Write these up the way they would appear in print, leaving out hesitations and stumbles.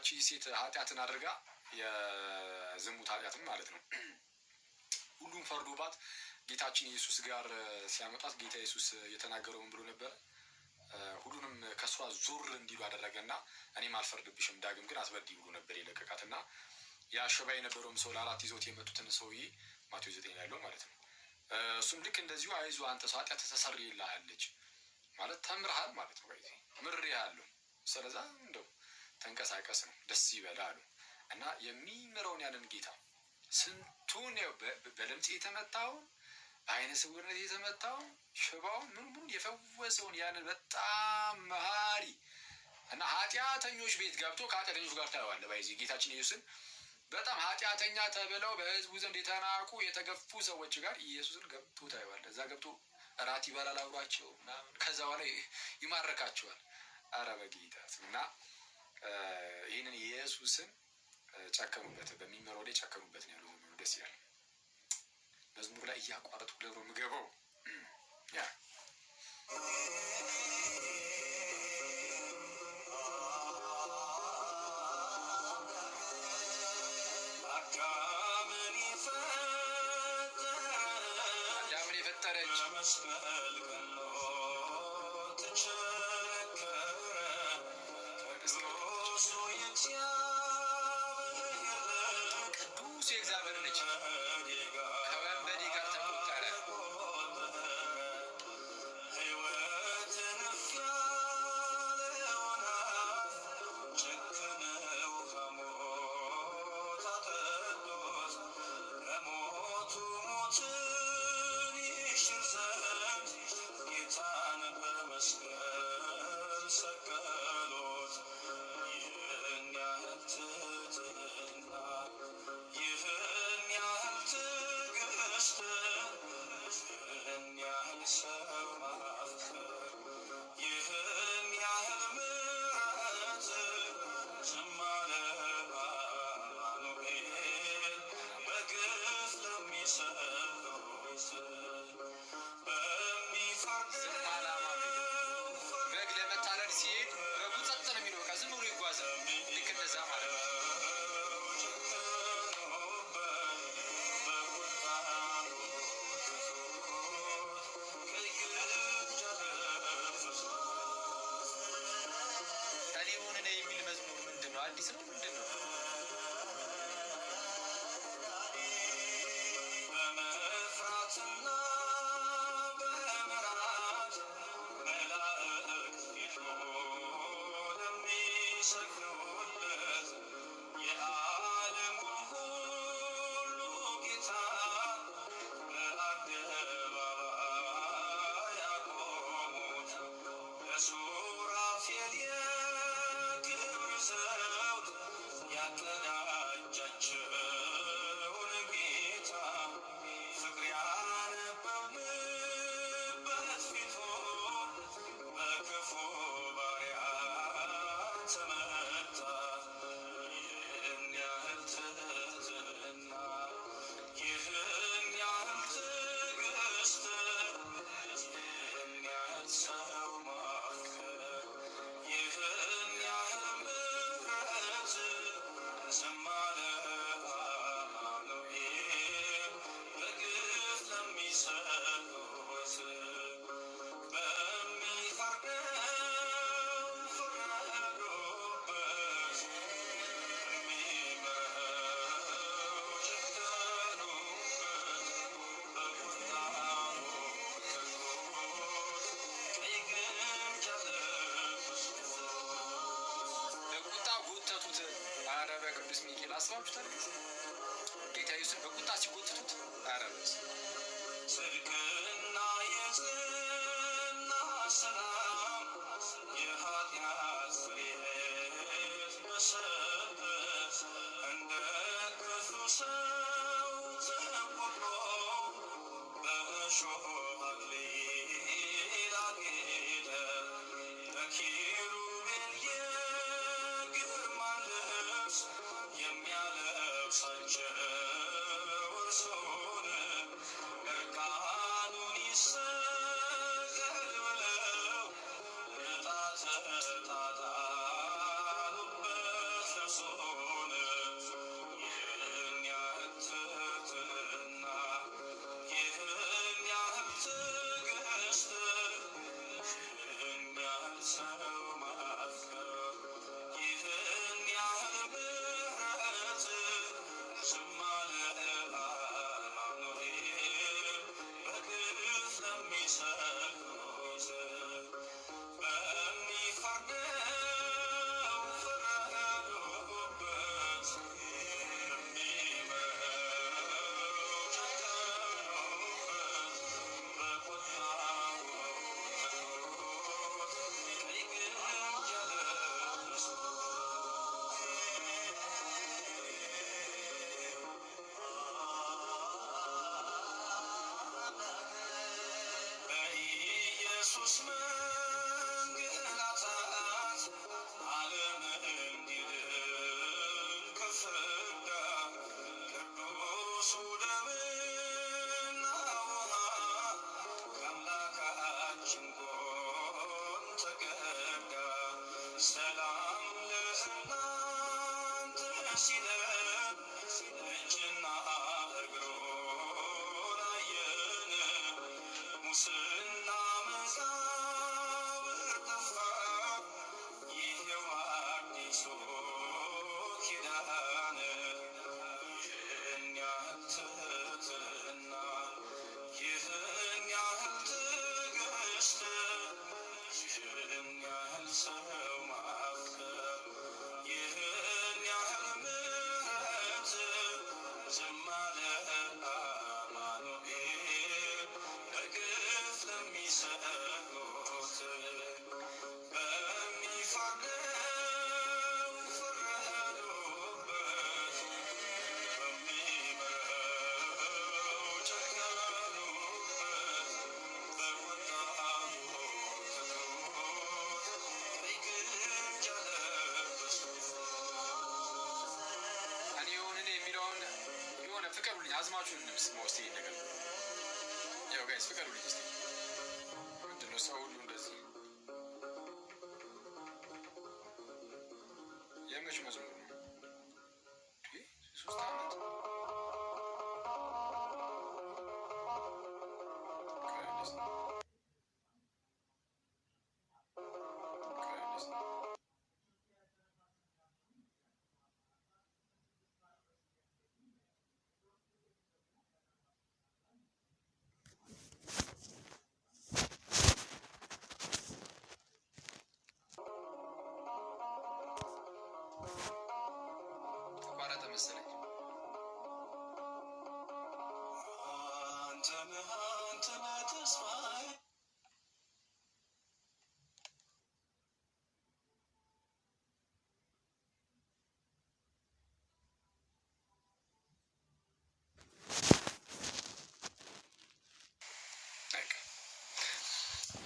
ያቺ ሴት ኃጢአትን አድርጋ የዝሙት ኃጢአትን ማለት ነው ሁሉም ፈርዶባት ጌታችን ኢየሱስ ጋር ሲያመጣት ጌታ ኢየሱስ የተናገረውን ብሎ ነበር ሁሉንም ከሷ ዞር እንዲሉ አደረገና እኔም አልፈርድብሽም ዳግም ግን አትበድይ ብሎ ነበር የለቀቃትና ያ ሽባ የነበረውም ሰው ለአራት ይዞት የመጡትን ሰውዬ ማቴዎስ 9 ያለው ማለት ነው እሱም ልክ እንደዚሁ አይዞህ አንተ ሰው ኃጢአት ተሰርይልሃለች ማለት ተምርሃል ማለት ነው ወይ ምሬሃለሁ ስለዛ እንደው ተንቀሳቀስ ነው ደስ ይበላል እና የሚምረውን ያንን ጌታ ስንቱን በለምጽ የተመታው አይነ ስውርነት የተመታው ሽባው ምን የፈወሰውን ያንን በጣም መሐሪ እና ኃጢአተኞች ቤት ገብቶ ከኃጢአተኞች ጋር ታየዋለህ ባይዚ ጌታችን ኢየሱስን በጣም ኃጢአተኛ ተብለው በህዝቡ ዘንድ የተናቁ የተገፉ ሰዎች ጋር ኢየሱስን ገብቶ ታየዋለህ እዛ ገብቶ ራት ይበላል አብሯቸው ከዛ በኋላ ይማርካቸዋል አረ በጌታ እና ይሄንን ኢየሱስን ጨከኑበት በሚመረው ላይ ጨከኑበት ነው ያለው ደስ ይላል መዝሙር ላይ ያቋረጥኩ ለሮ ምገባው ያ አዳምን የፈጠረች መስቀል ቀኖ ተቸነከረ ቅዱስ የእግዚአብሔር ልጅ ከወንበዴ ጋር ተቆጠረ ሕይወትን ያለውና ጨከነው ከሞት አጠዶት ለሞቱ ሞትን ይሽር ዘንድ ጌታን በመስቀል ሰቀሎት ይህን ያህል ትሕትና ይህን ያህል ትዕግስት ይህን ያህል ሰው ማፍቀር ይህን ያህል ምሕረት ዝም አለ አማኑኤል በግፍ ለሚሰሩት በሚፈርደው በግ ለመታረድ ሲሄድ በጉ ጸጥ ነው የሚለው በቃ ዝም ብሎ ይጓዛል ልክ እንደዛ ማለት ነው አዲስ ነው ምንድነው በመፍራትና በመራት መላእክት ፊቱ ለሚሰግዱለት የዓለሙን ሁሉ ጌታ በአደባባይ ያቆሙት ለሱራፌል የክብር ዘውድ ያቀዳጃቸውን ጌታ ፍቅር ያነበብንበት ፊቱ በክፉ ባሪያ ተመታ ይህን ያህል ትሕትና ይህን ያህል ትዕግስት ይህን ያህል ሰው ማፍቀር ይህን ያህል ምሕረት ዝም አለ አማኑኤል በግፍ ለሚሰሩት በሚፈርደው ፈረዶበት በሚምረው ጨከኑበት በቁጣ ሞገቱት ቀይ ግምጃ ለበሱት በቁጣ ጎተቱት አረ በቅዱስ ሚካኤል አስባችሁታል ጌታ ኢየሱስን በቁጣ ሲጎትቱት አረ ጽድቅና የጽና ሰላም የኃጢአት ፍሬት በሰበት እንደ ክፉ ሰው ተቆጥሮ በእሾህ አክሊል አጌጠ በኪሩቤል የግርማን ልብስ የሚያለብሳቸው እርሱን እርቃኑን ይሰቀል ብለው አዝማቹን እንስማው እስቲ ነገር ያው ጋይስ ፍቀዱልኝ እስቲ ምንድነው ሰው ሁሉ እንደዚህ የመች መዝሙር ነው ሶስት አመት መሰለኝ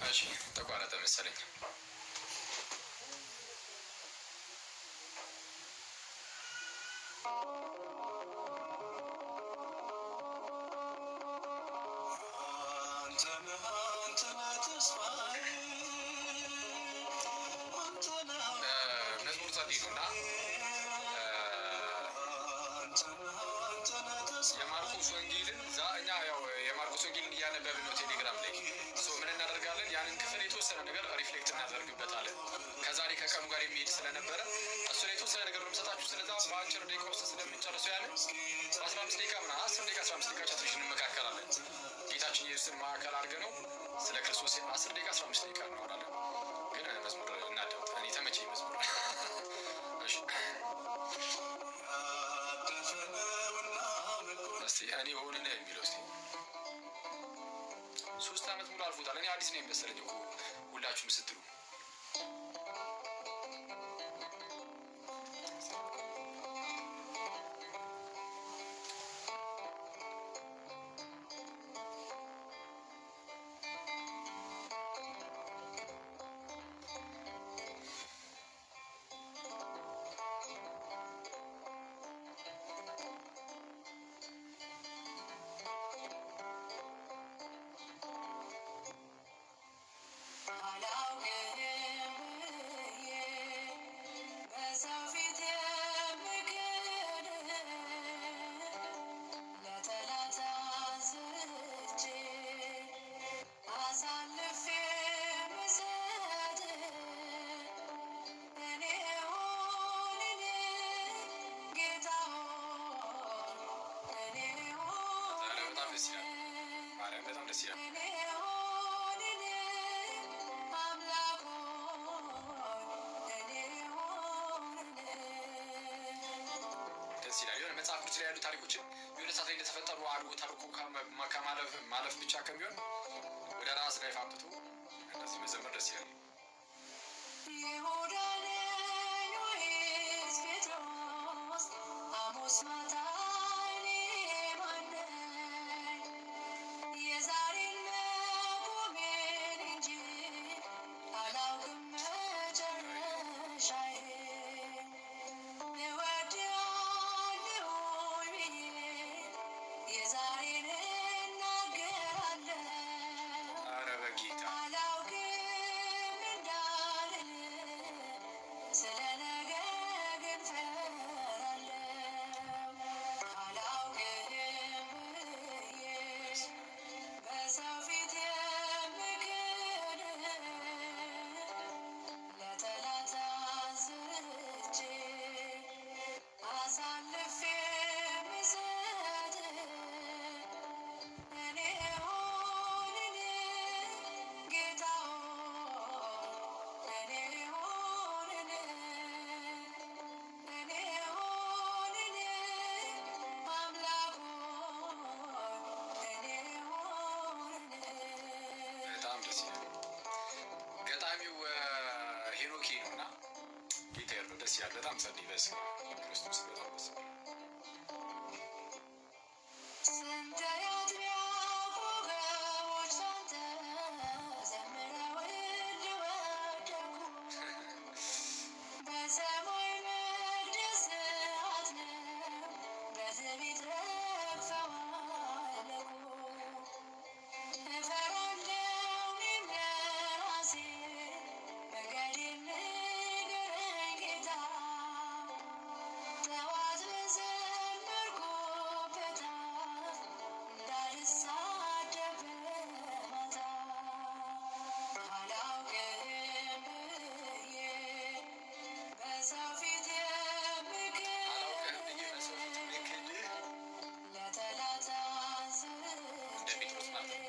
እሺ ተቋረጠ መሰለኝ የማርቆስ ወንጌልን እኛ ያው የማርቆስ ወንጌልን እያነበብን ነው ቴሌግራም ላይ ምን እናደርጋለን ያንን ክፍል የተወሰነ ነገር ሪፍሌክት እናደርግበታለን ከዛሬ ከቀኑ ጋር የሚሄድ ስለነበረ እሱ ላይ የተወሰነ ነገር ነው የምሰጣችሁ ስለዛ በአጭር ደቂቃ ውስጥ ስለምንጨርሰው ያለን በ15 ደቂቃ ምናምን 10 ደቂቃ 15 ደቂቃ ቻትሪሽ እንመካከላለን ጌታችን ኢየሱስን ማዕከል አድርገን ነው ስለ ክርስቶስ 10 ደቂቃ 15 ደቂቃ እናወራለን ግን መዝሙር እናዳምጥ እኔ ተመቸኝ መዝሙር እሺ እስቲ እኔ ሆነ ነው የሚለው እስቲ 3 አመት ሙሉ አልፎታል እኔ አዲስ ነኝ መሰለኝ እኮ ሁላችሁም ስትሉ መጽሐፍ ቅዱስ ላይ ያሉ ታሪኮችን የሆነ ሰዓት ላይ እንደተፈጠሩ አድርጎ ታሪኩ ማለፍ ብቻ ከሚሆን ወደ ራስ ላይ ፋምጥቶ እንደዚህ መዘመር ደስ ይላል። ደስ ይላል። በጣም ጸልይ በስመ አብ ክርስቶስ በጣም ደስ ይላል።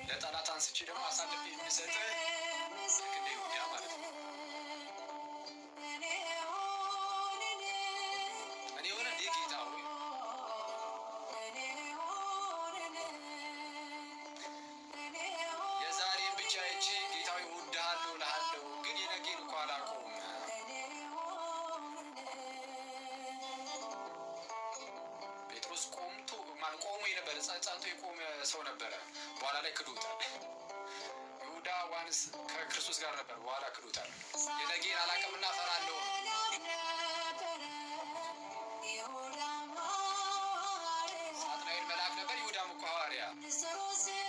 ለጠላት አንስቼ ደግሞ አሳልፌ የሚሰጥ እንደ ይሁዳ ማለት ነው። እኔ ሆነ እንደ ጌታ ሆይ የዛሬን ብቻ አይቼ ጌታዊ እወድሃለሁ እልሃለሁ፣ ግን የነገን እኮ አላውቀውም። ጴጥሮስ ቆሞ የነበረ ጸንቶ የቆመ ሰው ነበረ። በኋላ ላይ ክዶታል። ይሁዳ ዋንስ ከክርስቶስ ጋር ነበር፣ በኋላ ክዶታል። የነገን አላውቅምና እፈራለሁ። ሳጥናኤል መልአክ ነበር፣ ይሁዳም እኮ ሐዋርያ። ንስጥሮስም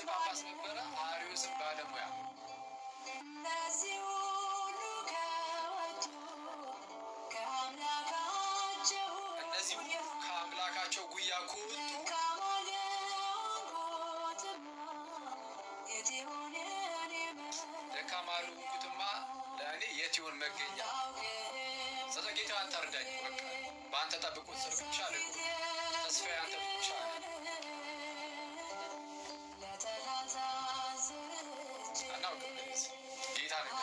ጳጳስ ነበረ፣ አርዮስም ባለሙያ። እነዚህ ሁሉ ከአምላካቸው ጉያ ከወጡ ደካማ ልሁንኩትማ ለእኔ የት ይሆን መገኛ? ስለዚህ ጌታ አንተ እርዳኝ፣ በቃ በአንተ ጠብቆት ስር ብቻ ልሁ ተስፋዬ አንተ ብቻ አናውቅም። ጌታ ነገር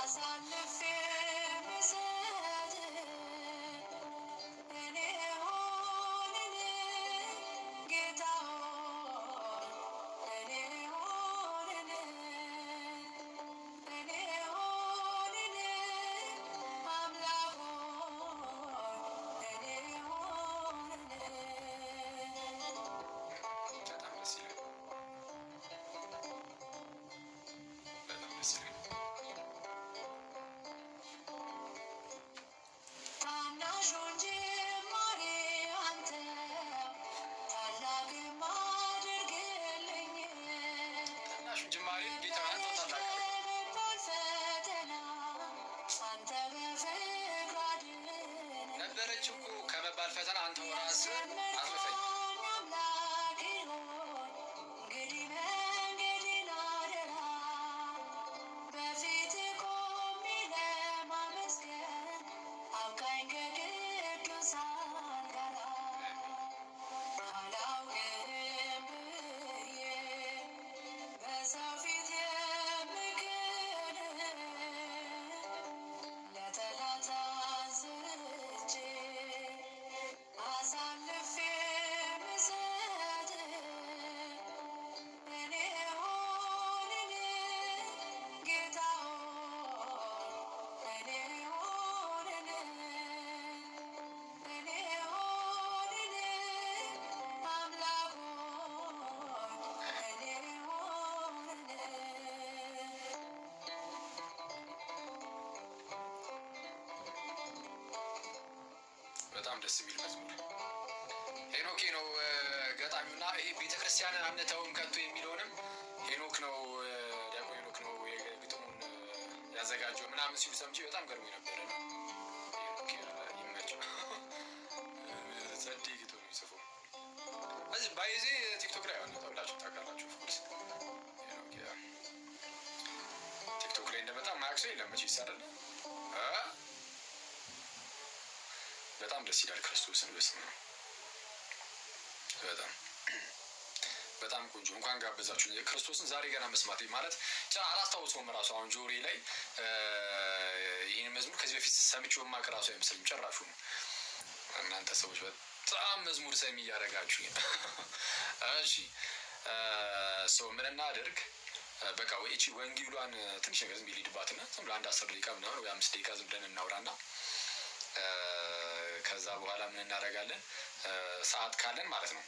ነበረች እኮ ከመባል ፈተና አንተ ራስህ አትርፈኝ። በጣም ደስ የሚል መዝሙር ሄኖክ ነው ገጣሚውና፣ ይሄ ቤተክርስቲያንን አንተውም ከቶ የሚለውንም ሄኖክ ነው ዲያቆን ሄኖክ ነው የግጥሙን ያዘጋጀው ምናምን ሲሉ ሰምቼ በጣም ገርሞኝ ነበረ። ሄኖክ ይመቸው ጸዴ ግጥም የሚጽፈው እዚህ ባይዜ ቲክቶክ ላይ አለ ተብላችሁ ታውቃላችሁ። ኦፍኮርስ ቲክቶክ ላይ እንደመጣ ማያውቅ ሰው የለም መቼስ አይደል? በጣም ደስ ይላል። ክርስቶስን በስመ አብ በጣም ቆንጆ። እንኳን ጋበዛችሁ። ክርስቶስን ዛሬ ገና መስማት ማለት አላስታውሰውም ራሱ አሁን ጆሬ ላይ ይህን መዝሙር ከዚህ በፊት ሰምቼው የማውቅ ራሱ አይመስልም ጭራሹ ነው። እናንተ ሰዎች በጣም መዝሙር ሰሚ እያደረጋችሁ። እሺ ሰው ምን እናድርግ? በቃ ወይ እቺ ወንጌሏን ትንሽ ነገር ዝም ሊድባትና ዝም ብሎ አንድ 10 ደቂቃ ምናምን ወይ 5 ደቂቃ ዝም ብለን እናውራና ከዛ በኋላ ምን እናደርጋለን ሰዓት ካለን ማለት ነው።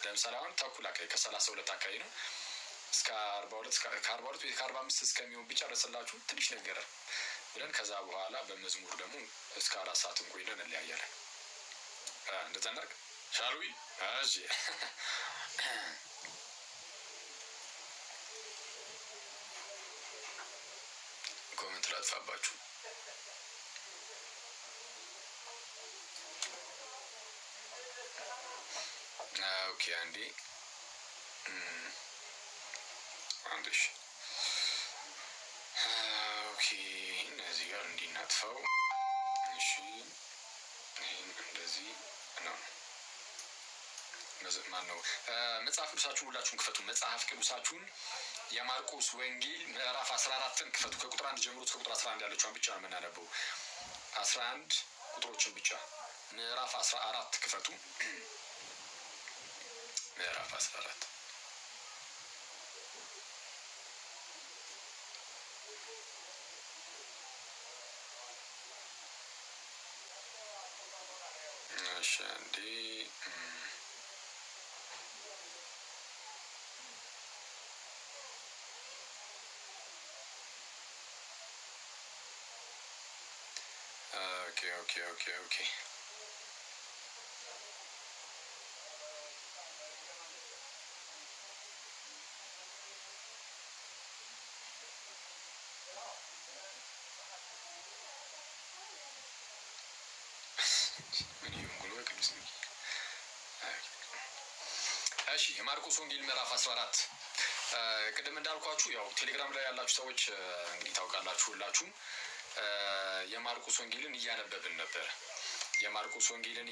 ለምሳሌ አሁን ተኩል አካባቢ ከ32 አካባቢ ነው እስከ 42 ከ42 ወይ ከ45 እስከሚሆን ቢጨርስላችሁ ትንሽ ነገር ብለን ከዛ በኋላ በመዝሙር ደግሞ እስከ 4 ሰዓት እንቆይለን እንለያያለን። እንደዛ እናድርግ ሻልዊ? እሺ ኮሜንት ላጥፋባችሁ። ኦኬ አንዴ አንዴሽ ኦኬ እነዚህ ጋር እንዲናጥፈው። እሺ ይህን እንደዚህ ነው። ማን ነው መጽሐፍ ቅዱሳችሁን ሁላችሁን ክፈቱ። መጽሐፍ ቅዱሳችሁን የማርቆስ ወንጌል ምዕራፍ 14ን ክፈቱ። ከቁጥር 1 ጀምሮ እስከ ቁጥር 11 ያለችውን ብቻ ነው የምናነበው። 11 ቁጥሮችን ብቻ። ምዕራፍ 14 ክፈቱ። ምዕራፍ 14 እሺ አንዴ ኦኬ እሺ የማርቆስ ወንጌል ምዕራፍ 14 ቅድም እንዳልኳችሁ ያው ቴሌግራም ላይ ያላችሁ ሰዎች እንግዲህ ታውቃላችሁ ሁላችሁም የማርቆስ ወንጌልን እያነበብን ነበር። የማርቆስ ወንጌልን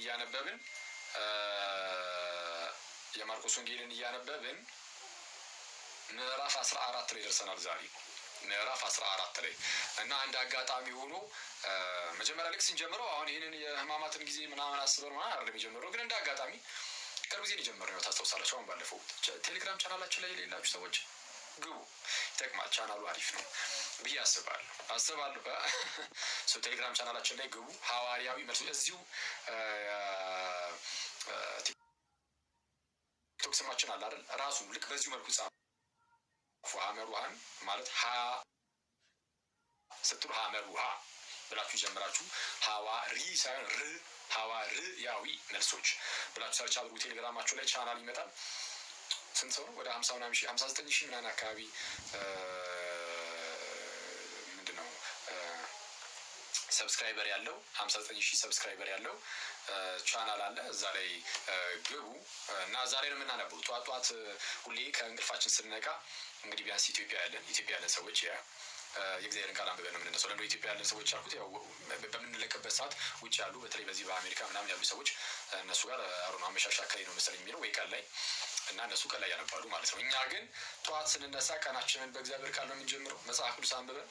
እያነበብን ምዕራፍ 14 ላይ ደርሰናል ዛሬ። ምዕራፍ 14 ላይ እና አንድ አጋጣሚ ሆኖ መጀመሪያ ልክ ስንጀምረው አሁን ይህንን የህማማትን ጊዜ ምናምን አስበን አይደለም የጀመረው፣ ግን እንደ አጋጣሚ ቅርብ ጊዜ የጀመረው ታስታውሳላችሁ። አሁን ባለፈው ቴሌግራም ቻናላችን ላይ የሌላችሁ ሰዎች ግቡ፣ ይጠቅማል። ቻናሉ አሪፍ ነው ብዬ አስባለሁ። ቴሌግራም ቻናላችን ላይ ግቡ። ሐዋርያዊ መልስ እዚሁ ቲክቶክ ስማችን አለ አይደል? ራሱ ልክ በዚሁ መልኩ ጻፉ። ሐመሩሃን ማለት ስትሉ ሐመሩሃ ብላችሁ ጀምራችሁ ሐዋሪ ሳይሆን ሐዋርያዊ መልሶች ብላችሁ ሰርች አድርጉ። ቴሌግራማችሁ ላይ ቻናል ይመጣል። ስንት ሰው ነው? ወደ 50 ምናምን ሺህ 59 ሺህ ምናምን አካባቢ ምንድነው ሰብስክራይበር ያለው 59 ሺህ ሰብስክራይበር ያለው ቻናል አለ። እዛ ላይ ግቡ እና ዛሬ ነው የምናነበው። ጧት ሁሌ ከእንቅልፋችን ስንነቃ እንግዲህ ቢያንስ ኢትዮጵያ ያለን ሰዎች የእግዚአብሔርን ቃል አንብበን ነው የምንነሳው። ለምን ኢትዮጵያ ያለን ሰዎች አልኩት፣ ያው በምንለቅበት ሰዓት ውጭ ያሉ በተለይ በዚህ በአሜሪካ ምናምን ያሉ ሰዎች እነሱ ጋር አሮና አመሻሻ አካባቢ ነው መሰለኝ የሚለው ወይ ቀን ላይ እና እነሱ ቀን ላይ ያነባሉ ማለት ነው። እኛ ግን ጠዋት ስንነሳ ቀናችንን በእግዚአብሔር ቃል ነው የምንጀምረው። መጽሐፍ ቅዱስ አንብበን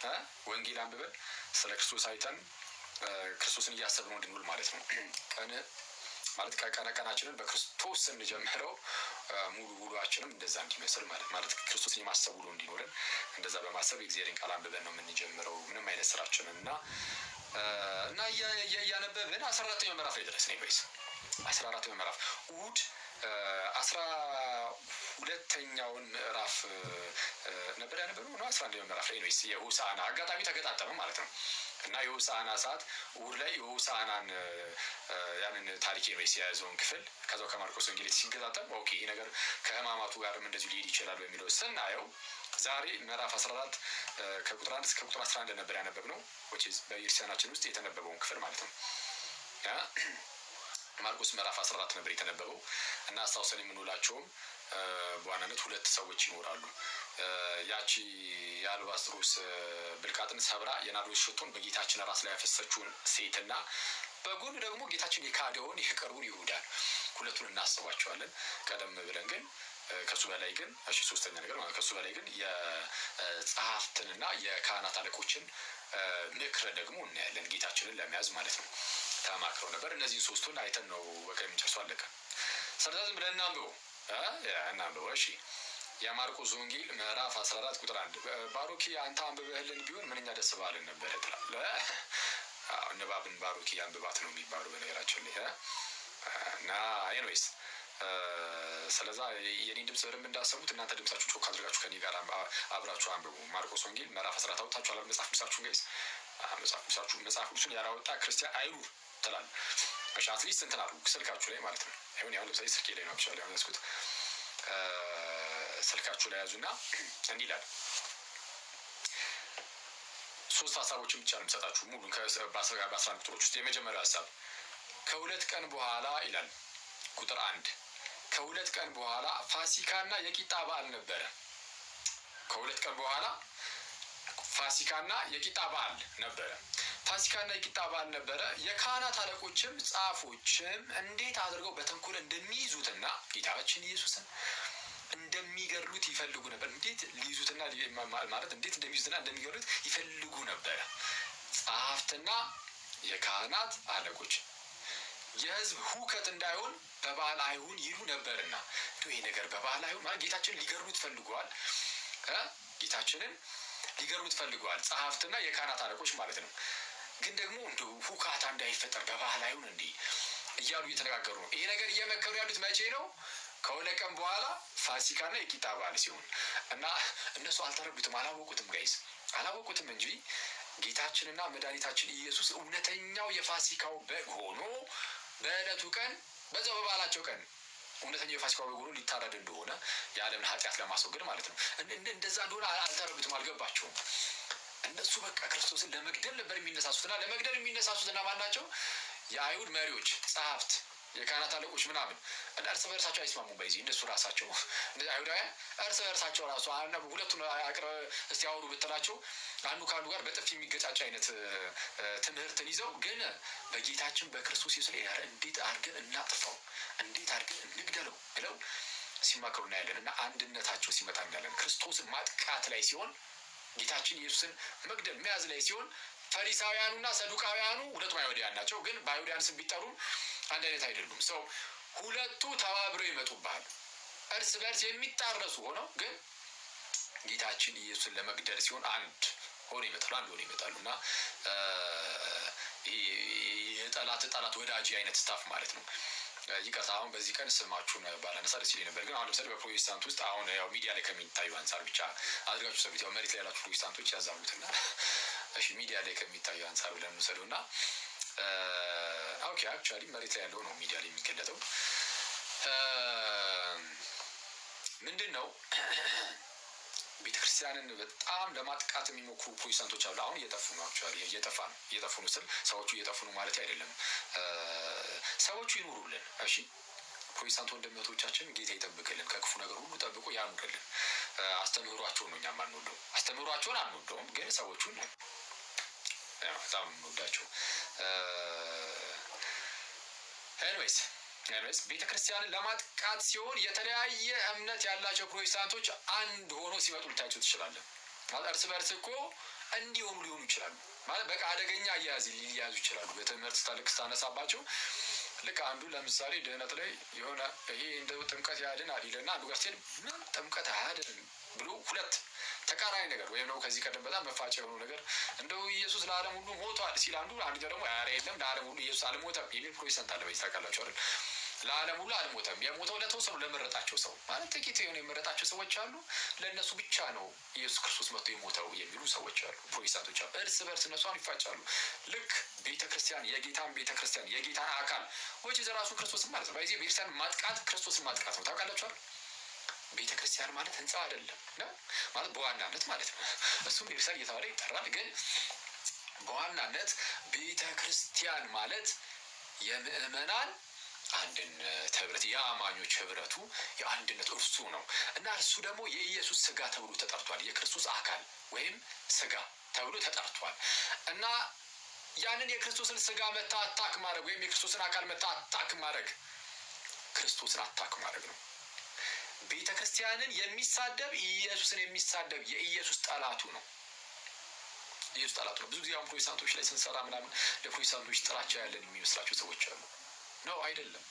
ወንጌል አንብበን ስለ ክርስቶስ አይተን ክርስቶስን እያሰብነው እንድንውል ማለት ነው። ቀን ማለት ቀናችንን በክርስቶስ ስንጀምረው ሙሉ ውሏችንም እንደዛ እንዲመስል ማለት ክርስቶስን የማሰብ ውሎ እንዲኖረን እንደዛ በማሰብ የእግዚአብሔርን ቃል አንብበን ነው የምንጀምረው ምንም አይነት ስራችንን እና እያነበብን 14ኛው ምዕራፍ ላይ ደረስን። ወይስ 14ኛው ምዕራፍ እሑድ 12ኛውን ምዕራፍ ነበር ያነበብነው ነው። 11ኛው ምዕራፍ ላይ ነው የሆሳዕና አጋጣሚ ተገጣጠመ ማለት ነው። እና የሆሳዕና ሰዓት እሑድ ላይ የሆሳዕናን ያንን ታሪክ ነው የያዘውን ክፍል ከዛው ከማርቆስ ወንጌል ሲገጣጠም ኦኬ ይሄ ነገር ከህማማቱ ጋርም እንደዚሁ ሊሄድ ይችላል በሚለው ስናየው ዛሬ ምዕራፍ 14 ከቁጥር 1 እስከ ቁጥር 11 ነበር ያነበብነው በኢርሲያናችን ውስጥ የተነበበውን ክፍል ማለት ነው። ማርቆስ ምዕራፍ 14 ነበር የተነበበው እና አስታውሰን የምንውላቸውም በዋናነት ሁለት ሰዎች ይኖራሉ። ያቺ የአልባስጥሮስ ብልቃጥን ሰብራ የናርዶስ ሽቶን በጌታችን ራስ ላይ ያፈሰችውን ሴትና በጎን ደግሞ ጌታችን የካደውን የቀሩን ይሁዳን ሁለቱን እናስባቸዋለን። ቀደም ብለን ግን ከሱ በላይ ግን ሶስተኛ ነገር ማለት ከሱ በላይ ግን የጸሐፍትንና የካህናት አለቆችን ምክር ደግሞ እናያለን። ጌታችንን ለመያዝ ማለት ነው ተማክረው ነበር። እነዚህን ሶስቱን አይተን ነው በቃ የምንጨርሰው፣ አለቀ። ስለዚህ ዝም ብለን እናንብበው። እሺ የማርቆስ ወንጌል ምዕራፍ 14 ቁጥር 1 ባሮኪ አንተ አንብበህልን ቢሆን ምንኛ ደስ ባለን ነበር ትላለህ። ንባብን ባሮኪ አንብባት ነው የሚባለው በነገራችን ላይ እና ኤኒዌይስ ስለዛ የኔን ድምጽ በደንብ እንዳሰሙት እናንተ ድምጻችሁ ጮክ አድርጋችሁ ከኔ ጋር አብራችሁ አንብቡ። ማርቆስ ወንጌል ምዕራፍ 14 አውጥታችሁ አላል መጽሐፍ ቅዱሳችሁን ጋይስ መጽሐፍ ቅዱስን ያላወጣ ክርስቲያን አይሉ ትላል። እሺ አትሊስት እንትን አሉ ስልካችሁ ላይ ማለት ነው። አሁን ያው ለምሳሌ ስልኬ ላይ ነው አክቹዋሊ አሁን ያስኩት ስልካችሁ ላይ ያዙና እንዲህ ይላል። 3 ሀሳቦችን ብቻ ነው የምሰጣችሁ ሙሉ በ11 ቁጥሮች ውስጥ። የመጀመሪያው ሀሳብ ከ2 ቀን በኋላ ይላል ቁጥር 1 ከ2 ቀን በኋላ ፋሲካና የቂጣ በዓል ነበረ። ከ2 ቀን በኋላ ፋሲካና የቂጣ በዓል ነበረ። ፋሲካና የቂጣ በዓል ነበረ። የካህናት አለቆችም ጻፎችም እንዴት አድርገው በተንኮል እንደሚይዙትና ጌታችን ኢየሱስን እንደሚገድሉት ይፈልጉ ነበር። እንዴት ሊይዙትና ማለት እንዴት እንደሚይዙትና እንደሚገድሉት ይፈልጉ ነበረ። ጸሐፍትና የካህናት አለቆች የሕዝብ ሁከት እንዳይሆን በበዓል አይሁን ይሉ ነበርና ይሄ ነገር በበዓል አይሁን ማለት ጌታችንን ሊገድሉት ፈልገዋል። ጌታችንን ሊገድሉት ፈልገዋል ጸሐፍትና የካህናት አለቆች ማለት ነው። ግን ደግሞ እንደው ሁካታ እንዳይፈጠር በበዓል አይሁን እንዲህ እያሉ እየተነጋገሩ ነው። ይሄ ነገር እየመከሩ ያሉት መቼ ነው? ከ2 ቀን በኋላ ፋሲካና የቂጣ በዓል ሲሆን እና እነሱ አልተረዱትም፣ አላወቁትም። ጋይስ አላወቁትም እንጂ ጌታችንና መድኃኒታችን ኢየሱስ እውነተኛው የፋሲካው በግ ሆኖ በዕለቱ ቀን በዛው በበዓላቸው ቀን እውነተኛው የፋሲካው በግ ሆኖ ሊታረድ እንደሆነ የዓለምን ኃጢአት ለማስወገድ ማለት ነው። እንደዛ እንደሆነ አልተረዱትም፣ አልገባቸውም። እነሱ በቃ ክርስቶስን ለመግደል ነበር የሚነሳሱትና ለመግደል የሚነሳሱትና ማን ናቸው? የአይሁድ መሪዎች፣ ጸሐፍት፣ የካህናት አለቆች ምናምን እና እርስ በእርሳቸው አይስማሙም። በዚህ እነሱ ራሳቸው አይሁዳውያን እርስ በእርሳቸው ራሱ ሁለቱን አቅርበ እስቲ አውሩ ብትላቸው አንዱ ከአንዱ ጋር በጥፊ የሚገጫጭ አይነት ትምህርትን ይዘው ግን በጌታችን በክርስቶስ ኢየሱስ ላይ እንዴት አድርገን እናጥፋው፣ እንዴት አድርገን እንግደለው ብለው ሲማከሩ እናያለን። እና አንድነታቸው ሲመጣ እናያለን። ክርስቶስን ማጥቃት ላይ ሲሆን፣ ጌታችን ኢየሱስን መግደል መያዝ ላይ ሲሆን ፈሪሳውያኑና ሰዱቃውያኑ ሁለቱም አይሁዳውያን ናቸው፣ ግን በአይሁዳውያን ስም ቢጠሩ አንድ አይነት አይደሉም። ሰው ሁለቱ ተባብረው ይመጡብሃል። እርስ በርስ የሚጣረሱ ሆነው ግን ጌታችን ኢየሱስን ለመግደል ሲሆን አንድ ሆኖ ይመጣሉ እና የጠላት ወዳጅ አይነት ስታፍ ማለት ነው። ይቅርታ አሁን በዚህ ቀን ስማችሁን ባላነሳ ደስ ይለኝ ነበር፣ ግን አሁን ለምሳሌ በፕሮቴስታንት ውስጥ አሁን ያው ሚዲያ ላይ ከሚታዩ አንጻር ብቻ አድርጋችሁ ሰብት ያው መሬት ላይ ያላችሁ ፕሮቴስታንቶች ያዛሙትና እሺ ሚዲያ ላይ ከሚታዩ አንጻር ብለን እንውሰደውና ኦኬ አክቹዋሊ መሬት ላይ ያለው ነው ሚዲያ ላይ የሚገለጠው ምንድን ነው? ቤተክርስቲያንን በጣም ለማጥቃት የሚሞክሩ ፕሮቴስታንቶች አሉ። አሁን እየጠፉ ነው። አክቹዋሊ እየጠፉ ነው ስል ሰዎቹ እየጠፉ ነው ማለት አይደለም። ሰዎቹ ይኑሩልን። እሺ ፕሮቴስታንት ወንድሞቻችን ጌታ ይጠብቅልን፣ ከክፉ ነገር ሁሉ ጠብቆ ያኑርልን። አስተምህሯቸውን ነው እኛ የማንወደው፣ አስተምህሯቸውን አንወደውም፣ ግን ሰዎቹን በጣም እንወዳቸው። ኤኒዌይስ ቤተክርስቲያንን ለማጥቃት ሲሆን የተለያየ እምነት ያላቸው ፕሮቴስታንቶች አንድ ሆኖ ሲመጡ ልታቸው ትችላለን። እርስ በርስ እኮ እንዲሆኑ ሊሆኑ ይችላሉ ማለት በቃ አደገኛ አያያዝ ሊያዙ ይችላሉ። በትምህርት ስታነሳባቸው ልክ አንዱ ለምሳሌ ድህነት ላይ የሆነ ይሄ እንደ ጥምቀት ያድናል ይልና አንዱ ጋር ሲሄድ ምን ጥምቀት አያድንም ብሎ ሁለት ተቃራኒ ነገር ወይም ነው ከዚህ ቀደም በጣም መፋጫ የሆነው ነገር እንደው ኢየሱስ ለዓለም ሁሉ ሞቷል ሲል አንዱ ደግሞ ኧረ የለም ለዓለም ሁሉ ኢየሱስ አልሞተም የሚል ፕሮቴስታንት አለ። በዚህ ታውቃላችሁ አይደል? ለዓለም ሁሉ አልሞተም፣ የሞተው ለተወሰኑ ለመረጣቸው ሰው ማለት ጥቂት የሆነ የመረጣቸው ሰዎች አሉ። ለእነሱ ብቻ ነው ኢየሱስ ክርስቶስ መጥቶ የሞተው የሚሉ ሰዎች አሉ፣ ፕሮቴስታንቶች አሉ። እርስ በርስ እነሷን ይፋጫሉ። ልክ ቤተክርስቲያን የጌታን አካል ወጪ ዘራሱ ክርስቶስን ማለት ነው። በዚህ ቤተክርስቲያን ማጥቃት ክርስቶስን ማጥቃት ነው። ታውቃላችሁ አይደል? ቤተክርስቲያን ማለት ህንፃ አይደለም ነው ማለት በዋናነት ማለት ነው። እሱም ቤተክርስቲያን እየተባለ ይጠራል። ግን በዋናነት ቤተክርስቲያን ማለት የምእመናን አንድነት ህብረት፣ የአማኞች ህብረቱ የአንድነት እርሱ ነው እና እርሱ ደግሞ የኢየሱስ ስጋ ተብሎ ተጠርቷል። የክርስቶስ አካል ወይም ስጋ ተብሎ ተጠርቷል እና ያንን የክርስቶስን ስጋ መታ አታክ ማድረግ ወይም የክርስቶስን አካል መታ አታክ ማድረግ ክርስቶስን አታክ ማድረግ ነው። ቤተክርስቲያንን የሚሳደብ ኢየሱስን የሚሳደብ የኢየሱስ ጠላቱ ነው። ኢየሱስ ጠላቱ ነው። ብዙ ጊዜ አሁን ፕሮቴስታንቶች ላይ ስንሰራ ምናምን ለፕሮቴስታንቶች ጥላቻ ያለን የሚመስላቸው ሰዎች አሉ። ነው አይደለም።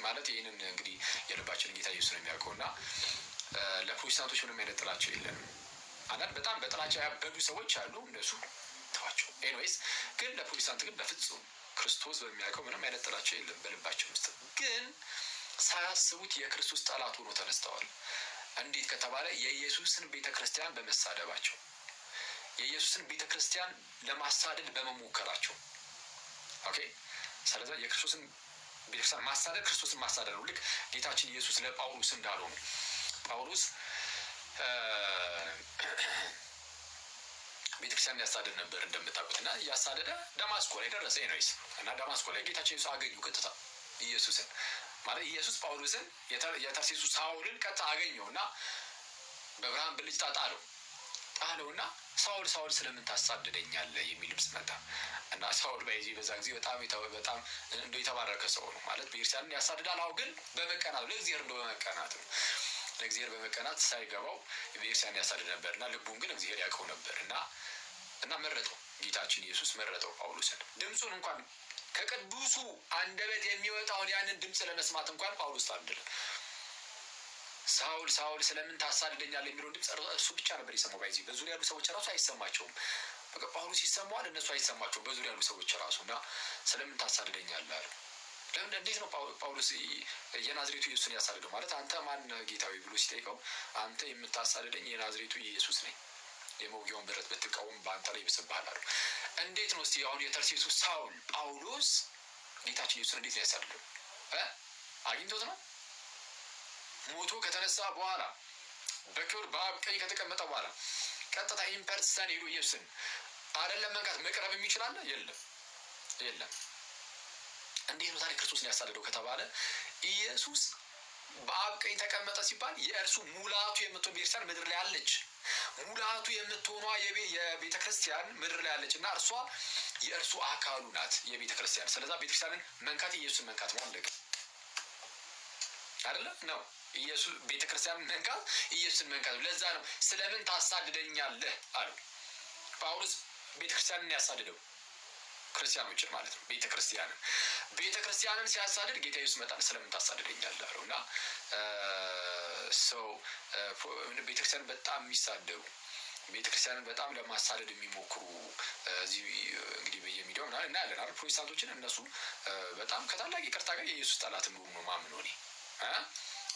ማለት ይህንን እንግዲህ የልባችን ጌታ ኢየሱስ ነው የሚያውቀውና ለፕሮቴስታንቶች ምንም አይነት ጥላቻ የለንም። አንዳንድ በጣም በጥላቻ ያበዱ ሰዎች አሉ፣ እነሱ ተዋቸው። ኤኒዌይስ ግን ለፕሮቴስታንት ግን በፍጹም ክርስቶስ በሚያውቀው ምንም አይነት ጥላቻ የለም በልባችን ውስጥ። ግን ሳያስቡት የክርስቶስ ጠላት ሆኖ ተነስተዋል። እንዴት ከተባለ የኢየሱስን ቤተክርስቲያን በመሳደባቸው፣ የኢየሱስን ቤተክርስቲያን ለማሳደድ በመሞከራቸው። ኦኬ። ስለዚህ የክርስቶስን ቤተክርስቲያን ማሳደድ ክርስቶስን ማሳደድ ነው። ልክ ጌታችን ኢየሱስ ለጳውሎስ እንዳለው ነው። ጳውሎስ ቤተክርስቲያን ያሳደድ ነበር እንደምታውቁት እና እያሳደደ ደማስቆ ላይ ደረሰ። ኤኒዌይስ እና ደማስቆ ላይ ጌታችን ኢየሱስ አገኙ ቀጥታ ኢየሱስን ማለት ኢየሱስ ጳውሎስን የተርሴሱ ሳውልን ቀጥታ አገኘው እና በብርሃን ብልጭታ ጣለውና ሳውል ሳውል ስለምን ታሳድደኛለህ የሚል ድምፅ መጣ እና ሳውል በዛ ጊዜ በጣም እንደው የተባረከ ሰው ነው ማለት ቤተክርስቲያንን ያሳድዳል። አሁን ግን በመቀናት ለእግዚአብሔር እንደው በመቀናት ነው። ለእግዚአብሔር በመቀናት ሳይገባው ቤተክርስቲያንን ያሳድድ ነበርና ልቡን ግን እግዚአብሔር ያውቀው ነበርና መረጠው። ጌታችን ኢየሱስ መረጠው ጳውሎስን። ድምፁን እንኳን ከቅዱሱ አንደበት የሚወጣውን ያንን ድምፅ ለመስማት እንኳን ጳውሎስ ታደለ። ሳውል ሳውል ስለምን ታሳድደኛለህ የሚለውን ድምፅ እሱ ብቻ ነበር የሰማው። ባይዚ በዙሪያ ያሉ ሰዎች ራሱ አይሰማቸውም። በቃ ጳውሎስ ይሰማዋል፣ እነሱ አይሰማቸውም በዙሪያ ያሉ ሰዎች ራሱና ስለምን ታሳድደኛለህ አለ። ለምን እንዴት ነው ጳውሎስ የናዝሬቱ ኢየሱስን ያሳድደው? ማለት አንተ ማን ጌታዊ ብሎ ሲጠይቀው አንተ የምታሳድደኝ የናዝሬቱ ኢየሱስ ነኝ፣ የመውጊያውን ብረት ብትቃወም በአንተ ላይ ይብስብሃል አለው። እንዴት ነው እስቲ አሁን የተርሴሱ ሳውል ጳውሎስ ጌታችን ኢየሱስን እንዴት ነው ያሳድደው? አግኝቶት ነው? ሞቶ ከተነሳ በኋላ በክብር በአብ ቀኝ ከተቀመጠ በኋላ ቀጥታ ኢምፐርሰን ሄዶ ኢየሱስን አይደለም መንካት መቅረብ የሚችላል? የለም። እንዴት ነው ታዲያ ክርስቶስን ያሳደደው ከተባለ ኢየሱስ በአብ ቀኝ ተቀመጠ ሲባል የእርሱ ሙላቱ የምትሆን ቤተክርስቲያን ምድር ላይ አለች። ሙላቱ የምትሆኗ የቤተክርስቲያን ምድር ላይ አለች እና እርሷ የእርሱ አካሉ ናት የቤተክርስቲያን። ስለዛ ቤተክርስቲያንን መንካት ኢየሱስን መንካት ነው። አለቀ አይደለ ነው? ኢየሱስ ቤተክርስቲያንን መንካት ኢየሱስን መንካት ነው። ለዛ ነው ስለምን ታሳድደኛለህ አሉ። ጳውሎስ ቤተክርስቲያንን ያሳድደው ክርስቲያኖችን ማለት ነው። ቤተክርስቲያንን ሲያሳድድ ጌታ ኢየሱስ መጣን ስለምን ታሳድደኛለህ አለው እና ቤተክርስቲያንን በጣም የሚሳደቡ ቤተክርስቲያንን በጣም ለማሳደድ የሚሞክሩ እዚህ እንግዲህ በየሚዲያው ምናምን እናያለን አይደል? ፕሮቴስታንቶችን እነሱ በጣም ከታላቅ ይቅርታ ጋር የኢየሱስ ጠላት እንደሆኑ ነው ማምነው እኔ።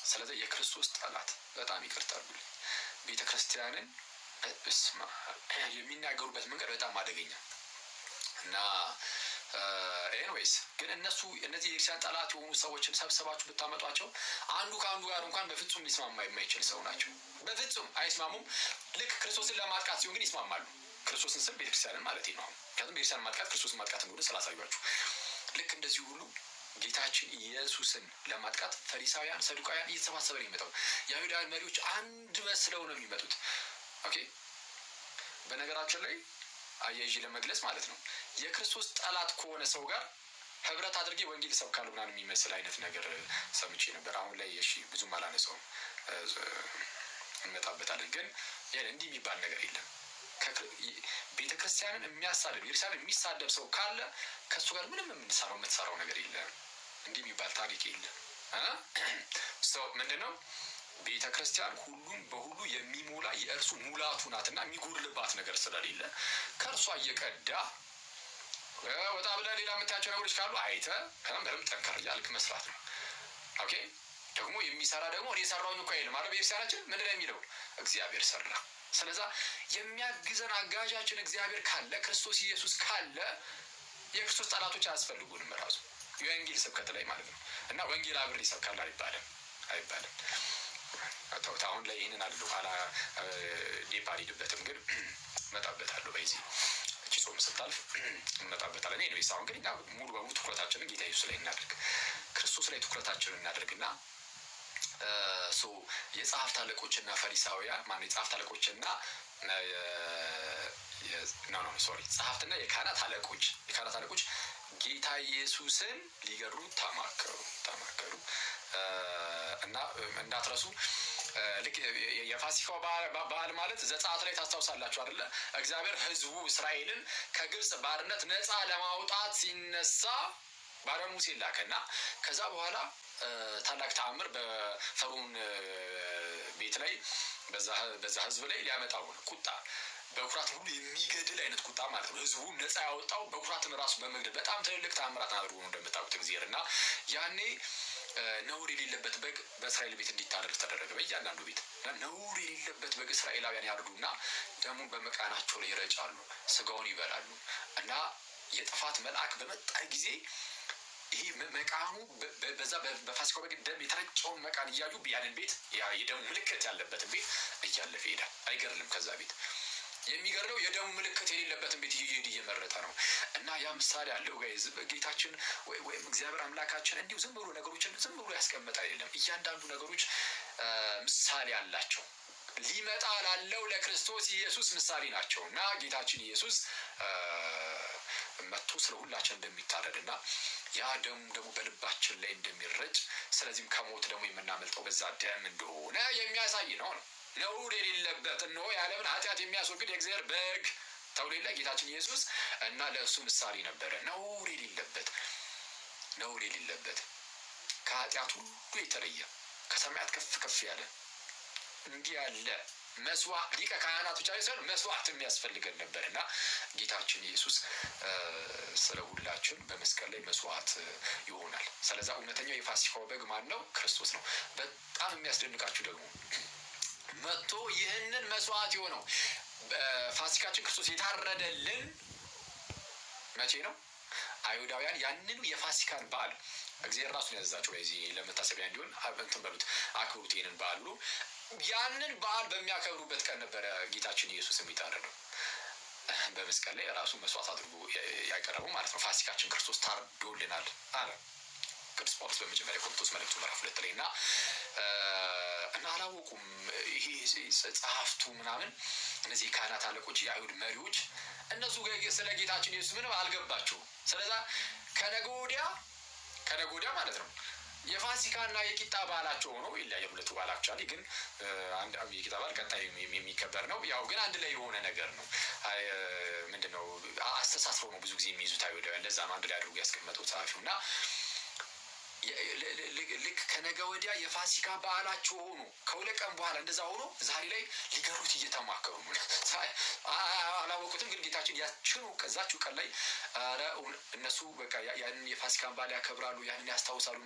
ስለዚህ የክርስቶስ ጠላት በጣም ይቅርታ አድርጉልኝ። ቤተክርስቲያንን የሚናገሩበት መንገድ በጣም አደገኛ እና ኤኒዌይስ ግን እነዚህ የክርስቲያን ጠላት የሆኑ ሰዎችን ሰብስባችሁ ብታመጧቸው አንዱ ከአንዱ ጋር እንኳን በፍጹም ሊስማማ የማይችል ሰው ናቸው። በፍጹም አይስማሙም። ልክ ክርስቶስን ለማጥቃት ሲሆን ግን ይስማማሉ። ክርስቶስን ስል ቤተክርስቲያንን ማለት ነው። ምክንያቱም ቤተክርስቲያን ማጥቃት ክርስቶስን ማጥቃት እንደሆነ ስላሳያችሁ ልክ እንደዚህ ሁሉ ጌታችን ኢየሱስን ለማጥቃት ፈሪሳውያን፣ ሰዱቃውያን እየተሰባሰበ ነው የሚመጣው። የአይሁዳውያን መሪዎች አንድ መስለው ነው የሚመጡት። ኦኬ። በነገራችን ላይ አያይዤ ለመግለጽ ማለት ነው የክርስቶስ ጠላት ከሆነ ሰው ጋር ህብረት አድርጌ ወንጌል ሰብካለሁ ምናምን የሚመስል አይነት ነገር ሰምቼ ነበር። አሁን ላይ ብዙም አላነሳውም፣ እንመጣበታለን። ግን እንዲህ የሚባል ነገር የለም። ቤተክርስቲያንን የሚያሳድብ ቤተክርስቲያንን የሚሳደብ ሰው ካለ ከእሱ ጋር ምንም የምትሰራው ነገር የለም። እንዲህ የሚባል ታሪክ የለም። ሰው ምንድነው ቤተክርስቲያን ሁሉም በሁሉ የሚሞላ የእርሱ ሙላቱ ናትና የሚጎድልባት ነገር ስለሌለ ከእርሷ እየቀዳ ወጣ ብለህ ሌላ የምታያቸው ነገሮች ካሉ አይተህ ምንም ጠንከር እያልክ መስራት ነው። ኦኬ። ደግሞ የሚሰራ ደግሞ እኔ ሰራሁኝ እኮ አይልም ማለት ቤተክርስቲያናችን ምንድን ነው የሚለው? እግዚአብሔር ሰራ። ስለዛ የሚያግዘን አጋዣችን እግዚአብሔር ካለ ክርስቶስ ኢየሱስ ካለ የክርስቶስ ጠላቶች አያስፈልጉንም። ራሱ የወንጌል ስብከት ላይ ማለት ነው እና ወንጌል አብሬ ይሰብካል አይባልም። አሁን ላይ ይህንን አለ ኋላ ዴፓ አልሄድበትም፣ ግን እመጣበታለሁ። በዚህ እቺ ጾም ስታልፍ እንመጣበታለን። ኤኒዌይስ አሁን ግን ሙሉ በሙሉ ትኩረታችንን ጌታ ኢየሱስ ላይ እናድርግ፣ ክርስቶስ ላይ ትኩረታችንን እናድርግና የጸሐፍት አለቆችና ፈሪሳውያን የጸሐፍት አለቆችና ጸሐፍትና የካህናት አለቆች ጌታ ኢየሱስን ሊገድሉት ተማከሩ እና እንዳትረሱ ልክ የፋሲካው በዓል ማለት ዘጸአት ላይ ታስታውሳላችሁ አይደለ? እግዚአብሔር ሕዝቡ እስራኤልን ከግብጽ ባርነት ነፃ ለማውጣት ሲነሳ ባሪያውን ሙሴን ላከና ከዛ በኋላ ታላቅ ተአምር በፈርዖን ቤት ላይ በዛ ህዝብ ላይ ሊያመጣው ቁጣ በኩራት ሁሉ የሚገድል አይነት ቁጣ ማለት ነው። ህዝቡ ነፃ ያወጣው በኩራትን ራሱ በመግደል በጣም ትልልቅ ተአምራት አድርጎ ነው እንደምታውቁት እግዚአብሔር እና ያኔ ነውር የሌለበት በግ በእስራኤል ቤት እንዲታረድ ተደረገ። በእያንዳንዱ ቤት ነውር የሌለበት በግ እስራኤላውያን ያርዱና ደሙን በመቃናቸው ላይ ይረጫሉ፣ ስጋውን ይበላሉ እና የጥፋት መልአክ በመጣ ጊዜ ይሄ መቃኑ በዛ በፋሲካው በግ ደም የተረጨውን መቃን እያዩ ያንን ቤት የደሙ ምልክት ያለበትን ቤት እያለፈ ይሄዳል። አይገርልም። ከዛ ቤት የሚገርለው የደሙ ምልክት የሌለበትን ቤት እየመረጠ ነው እና ያ ምሳሌ አለው ጋይዝ። ጌታችን ወይም እግዚአብሔር አምላካችን እንዲሁ ዝም ብሎ ነገሮችን ዝም ብሎ ያስቀመጠ አይደለም። እያንዳንዱ ነገሮች ምሳሌ አላቸው። ሊመጣ ላለው ለክርስቶስ ኢየሱስ ምሳሌ ናቸው እና ጌታችን ኢየሱስ መጥቶ ስለ ሁላችን እንደሚታረድ እና ያ ደሙ ደግሞ በልባችን ላይ እንደሚረጭ ስለዚህም ከሞት ደግሞ የምናመልጠው በዛ ደም እንደሆነ የሚያሳይ ነው። ነውር የሌለበት እነሆ የዓለምን ኃጢአት የሚያስወግድ የእግዚአብሔር በግ ተብሎ የለ ጌታችን ኢየሱስ እና ለእሱ ምሳሌ ነበረ። ነውር የሌለበት ከኃጢአት ሁሉ የተለየ ከሰማያት ከፍ ከፍ ያለ እንዲህ ያለ መስዋዕት ሊቀ ካህናት ብቻ ሳይሆን መስዋዕት የሚያስፈልገን ነበር እና ጌታችን ኢየሱስ ስለ ሁላችን በመስቀል ላይ መስዋዕት ይሆናል። ስለዛ እውነተኛው የፋሲካው በግ ማን ነው? ክርስቶስ ነው። በጣም የሚያስደንቃችሁ ደግሞ መጥቶ ይህንን መስዋዕት የሆነው ፋሲካችን ክርስቶስ የታረደልን መቼ ነው? አይሁዳውያን ያንኑ የፋሲካን በዓል እግዚአብሔር ራሱን ያዘዛቸው በዚህ ለመታሰቢያ እንዲሆን እንትን በሉት አክብሩት ይህንን በዓል ብሎ ያንን በዓል በሚያከብሩበት ቀን ነበረ ጌታችን ኢየሱስ የሚታረደው። በመስቀል ላይ ራሱ መስዋዕት አድርጎ ያቀረበው ማለት ነው። ፋሲካችን ክርስቶስ ታርዶልናል አለ ቅዱስ ጳውሎስ በመጀመሪያ ቆሮንቶስ መልእክቱ ምዕራፍ 2 ላይ እና አላወቁም። ይሄ ጸሐፍቱ ምናምን እነዚህ ካህናት አለቆች የአይሁድ መሪዎች እነሱ ስለ ጌታችን ኢየሱስ ምንም አልገባቸውም። ስለዛ ከነገ ወዲያ ማለት ነው የፋሲካና የቂጣ በዓላቸው ሆኖ ይለያያል። ሁለቱ በዓላቸው አለ ግን አንድ የቂጣ በዓል ቀጣይ የሚከበር ነው። ያው ግን አንድ ላይ የሆነ ነገር ነው። ምንድነው አስተሳስረው ነው ብዙ ጊዜ የሚይዙት አይሁዳውያን። ለዛ ነው አንድ ላይ አድርጎ ያስቀመጠው ጸሐፊው እና ልክ ከነገ ወዲያ የፋሲካ በዓላቸው ሆኖ ከሁለት ቀን በኋላ እንደዛ ሆኖ ዛሬ ላይ ሊገሩት እየተማከሩ ነው። አላወቁትም። ግን ጌታችን ከዛችው ቀን ላይ እነሱ በቃ ያንን የፋሲካን በዓል ያከብራሉ፣ ያንን ያስታውሳሉ።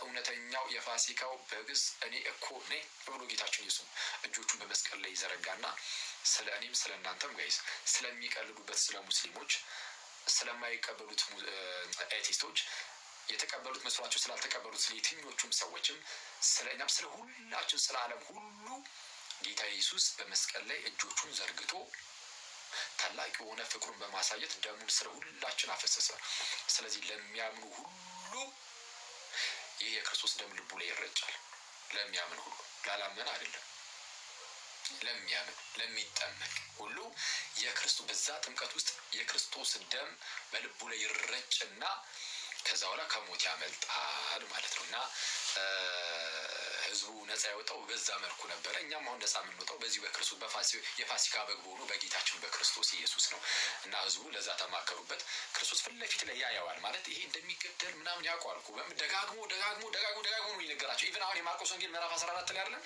እውነተኛው የፋሲካው በግስ እኔ እኮ ነኝ ብሎ ጌታችን ኢየሱስ እጆቹን በመስቀል ላይ ይዘረጋና ስለ እኔም ስለ እናንተም ጋይስ ስለሚቀልዱበት ስለ ሙስሊሞች ስለማይቀበሉት ኤቲስቶች የተቀበሉት መስዋዕታቸው ስላልተቀበሉት ስለ የትኞቹም ሰዎችም ስለ እኛም ስለ ሁላችን ስለ ዓለም ሁሉ ጌታ ኢየሱስ በመስቀል ላይ እጆቹን ዘርግቶ ታላቅ የሆነ ፍቅሩን በማሳየት ደሙን ስለ ሁላችን አፈሰሰ። ስለዚህ ለሚያምኑ ሁሉ ይህ የክርስቶስ ደም ልቡ ላይ ይረጫል። ለሚያምን ሁሉ፣ ላላመነ አይደለም። ለሚያምን ለሚጠመቅ ሁሉ የክርስቶስ በዛ ጥምቀት ውስጥ የክርስቶስ ደም በልቡ ላይ ይረጭና ከዛ በኋላ ከሞት ያመልጣል ማለት ነው እና ህዝቡ ነፃ ያወጣው በዛ መልኩ ነበረ። እኛም አሁን ነፃ የምንወጣው በዚህ በክርስቶስ የፋሲካ በግ በሆኑ በጌታችን በክርስቶስ ኢየሱስ ነው እና ህዝቡ ለዛ ተማከሩበት። ክርስቶስ ፊት ለፊት ላይ ያየዋል ማለት ይሄ እንደሚገደል ምናምን ያውቀዋል እኮ ደጋግሞ ነው ይነገራቸው። ኢቭን አሁን የማርቆስ ወንጌል ምዕራፍ 14 ላይ አይደለም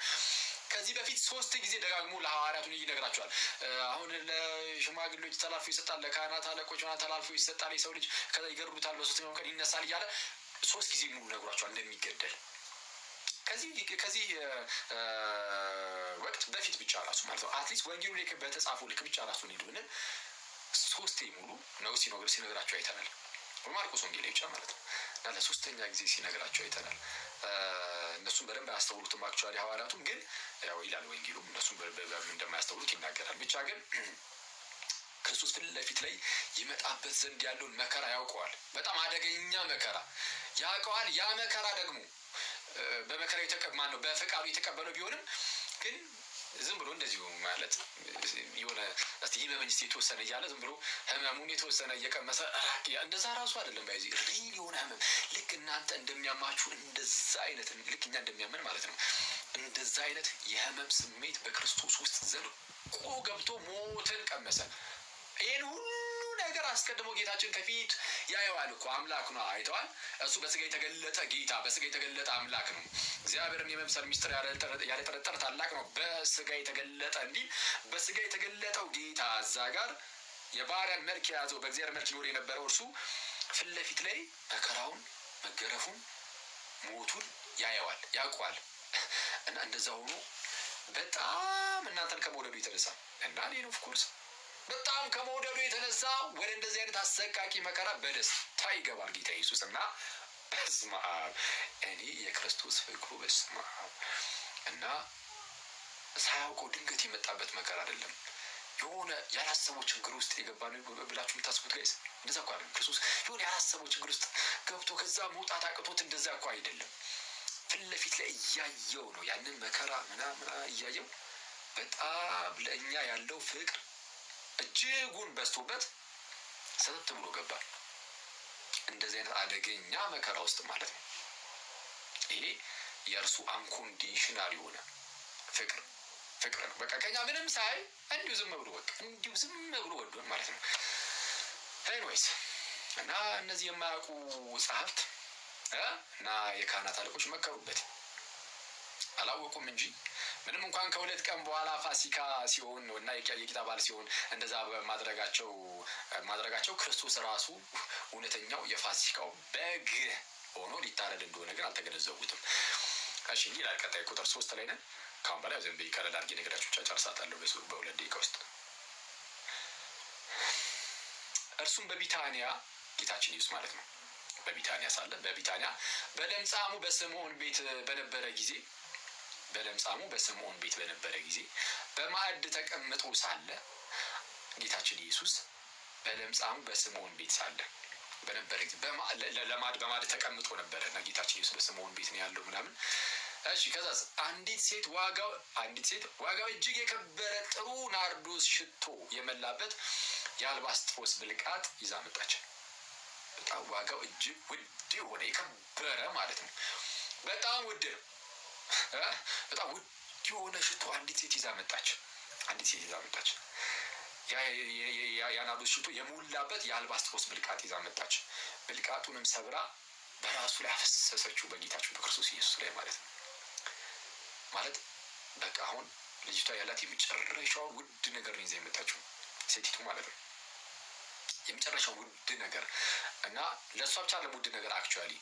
ከዚህ በፊት 3 ጊዜ ደጋግሞ ለሐዋርያቱን ይነግራቸዋል። አሁን ለሽማግሌዎች ተላልፎ ይሰጣል፣ ለካህናት አለቆች ተላልፎ ይሰጣል፣ የሰው ልጅ ከዛ ይገርዱታል፣ በሶስተኛው ቀን ይነሳል እያለ 3 ጊዜ ሙሉ ነግሯቸዋል እንደሚገደል። ከዚህ ወቅት በፊት ብቻ ራሱ ማለት ነው አትሊስት ወንጌሉ ላይ በተጻፈው ልክ ብቻ ራሱ ነው ይሉን 3 ሙሉ ነው ሲነግራቸው አይተናል። በማርቆስ ወንጌል ብቻ ማለት ነው እና ለሶስተኛ ጊዜ ሲነግራቸው አይተናል። እነሱም በደንብ አያስተውሉትም። አክቹዋሊ ሐዋርያቱም ግን ያው ይላል ወንጌሉም እነሱም በደንብ እንደማያስተውሉት ይናገራል። ብቻ ግን ክርስቶስ ፊት ለፊት ላይ ይመጣበት ዘንድ ያለውን መከራ ያውቀዋል። በጣም አደገኛ መከራ ያውቀዋል። ያ መከራ ደግሞ በመከራው የተቀበለው ነው በፈቃዱ የተቀበለው ቢሆንም ግን ዝም ብሎ እንደዚሁ ማለት የሆነ እስቲ ይመመንስ የተወሰነ እያለ ዝም ብሎ ህመሙን የተወሰነ እየቀመሰ እንደዛ ራሱ አይደለም። ባይዚ ሪል የሆነ ህመም ልክ እናንተ እንደሚያማችሁ እንደዛ አይነት ልክ እኛ እንደሚያመን ማለት ነው እንደዛ አይነት የህመም ስሜት በክርስቶስ ውስጥ ዘልቆ ገብቶ ሞትን ቀመሰ። ይሄን ሁሉ ነገር አስቀድሞ ጌታችን ከፊት ያየዋል እኮ አምላክ ነው። አይተዋል። እሱ በስጋ የተገለጠ ጌታ፣ በስጋ የተገለጠ አምላክ ነው። እግዚአብሔርን የመምሰል ሚስጥር ያለ ጥርጥር ታላቅ ነው። በስጋ የተገለጠ እንዲህ በስጋ የተገለጠው ጌታ እዛ ጋር የባሪያን መልክ የያዘው በእግዚአብሔር መልክ ይኖር የነበረው እርሱ ፊት ለፊት ላይ መከራውን፣ መገረፉን፣ ሞቱን ያየዋል፣ ያውቀዋል። እና እንደዛ ሆኖ በጣም እናንተን ከመውደዱ የተነሳ እና እኔን ኦፍ ኮርስ በጣም ከመውደዱ የተነሳ ወደ እንደዚህ አይነት አሰቃቂ መከራ በደስታ ይገባል ጌታ ኢየሱስ። እና በስመ አብ እኔ የክርስቶስ ፍቅሩ በስመ አብ እና ሳያውቀው ድንገት የመጣበት መከራ አይደለም። የሆነ ያላሰበው ችግር ውስጥ የገባ ነው ብላችሁ የምታስቡት ጋይስ፣ እንደዛ እኮ አይደለም። ክርስቶስ የሆነ ያላሰበው ችግር ውስጥ ገብቶ ከዛ መውጣት አቅቶት እንደዛ እኮ አይደለም። ፊት ለፊት ላይ እያየው ነው ያንን መከራ ምናምን እያየው በጣም ለእኛ ያለው ፍቅር እጅጉን በዝቶበት ሰተት ብሎ ገባ እንደዚህ አይነት አደገኛ መከራ ውስጥ ማለት ነው። ይሄ የእርሱ አንኮንዲሽናል የሆነ ፍቅር ነው። በቃ ከኛ ምንም ሳይ እንዲሁ ዝም ብሎ በቃ እንዲሁ ዝም ብሎ ወዶን ማለት ነው። ኤኒዌይስ እና እነዚህ የማያውቁ ጸሐፍት እና የካህናት አለቆች መከሩበት። አላወቁም እንጂ ምንም እንኳን ከሁለት ቀን በኋላ ፋሲካ ሲሆን እና የቂጣ በዓል ሲሆን እንደዛ ማድረጋቸው ክርስቶስ ራሱ እውነተኛው የፋሲካው በግ ሆኖ ሊታረድ እንደሆነ ግን አልተገነዘቡትም። እሺ ይላል ቀጣይ ቁጥር 3 ላይ ነን። ካሁን በላይ ዘንብ ይከረል አድርጌ ነገራችሁ ብቻ ጨርሳታለሁ በ2 ደቂቃ ውስጥ። እርሱም በቢታንያ ጌታችን ኢየሱስ ማለት ነው በቢታንያ ሳለ በለምጻሙ በስምዖን ቤት በነበረ ጊዜ በማዕድ ተቀምጦ ሳለ ጌታችን ኢየሱስ በለምጻሙ በስምዖን ቤት ሳለ በነበረ ጊዜ በማዕድ ተቀምጦ ነበረ እና ጌታችን ኢየሱስ በስምዖን ቤት ነው ያለው ምናምን። እሺ ከዛስ አንዲት ሴት ዋጋው እጅግ የከበረ ጥሩ ናርዶስ ሽቶ የመላበት የአልባስጥሮስ ብልቃጥ ይዛ መጣች። በጣም ዋጋው እጅግ ውድ የሆነ የከበረ ማለት ነው። በጣም ውድ ነው። በጣም ውድ የሆነ ሽቶ አንዲት ሴት ይዛ መጣች። ያ ናርዶስ ሽቶ የሞላበት የአልባስጥሮስ ብልቃጥ ይዛ መጣች። ብልቃጡንም ሰብራ በራሱ ላይ አፈሰሰችው በጌታችን በክርስቶስ ኢየሱስ ላይ ማለት ነው። ማለት በቃ አሁን ልጅቷ ያላት የመጨረሻው ውድ ነገር ነው ይዛ የመጣችው ሴቲቱ ማለት ነው። የመጨረሻው ውድ ነገር እና ለሷ ብቻ አይደለም ውድ ነገር አክቹአሊ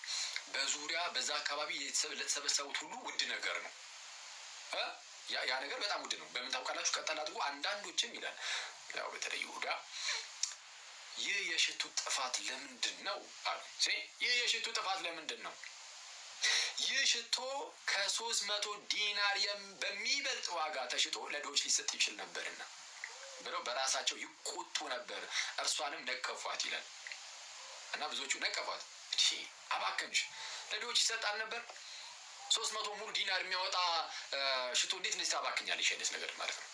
በዙሪያ በዛ አካባቢ ለተሰበሰቡት ሁሉ ውድ ነገር ነው። ያ ነገር በጣም ውድ ነው። በምን ታውቃላችሁ? ቀጠል አድርጎ አንዳንዶችም ይላል ያው በተለይ ይሁዳ ይህ የሽቱ ጥፋት ለምንድን ነው አሉ። ይህ የሽቱ ጥፋት ለምንድን ነው? ይህ ሽቶ ከ300 ዲናር በሚበልጥ ዋጋ ተሽጦ ለድሆች ሊሰጥ ይችል ነበርና ብለው በራሳቸው ይቆጡ ነበር። እርሷንም ነቀፏት ይላል እና ብዙዎቹ ነቀፏት። እሺ አባከንሽ ለድሆች ይሰጣል ነበር 300 ሙሉ ዲናር የሚያወጣ ሽቶ እንዴት እንደዚህ ታባክኛለሽ? አይነት ነገር ማለት ነው።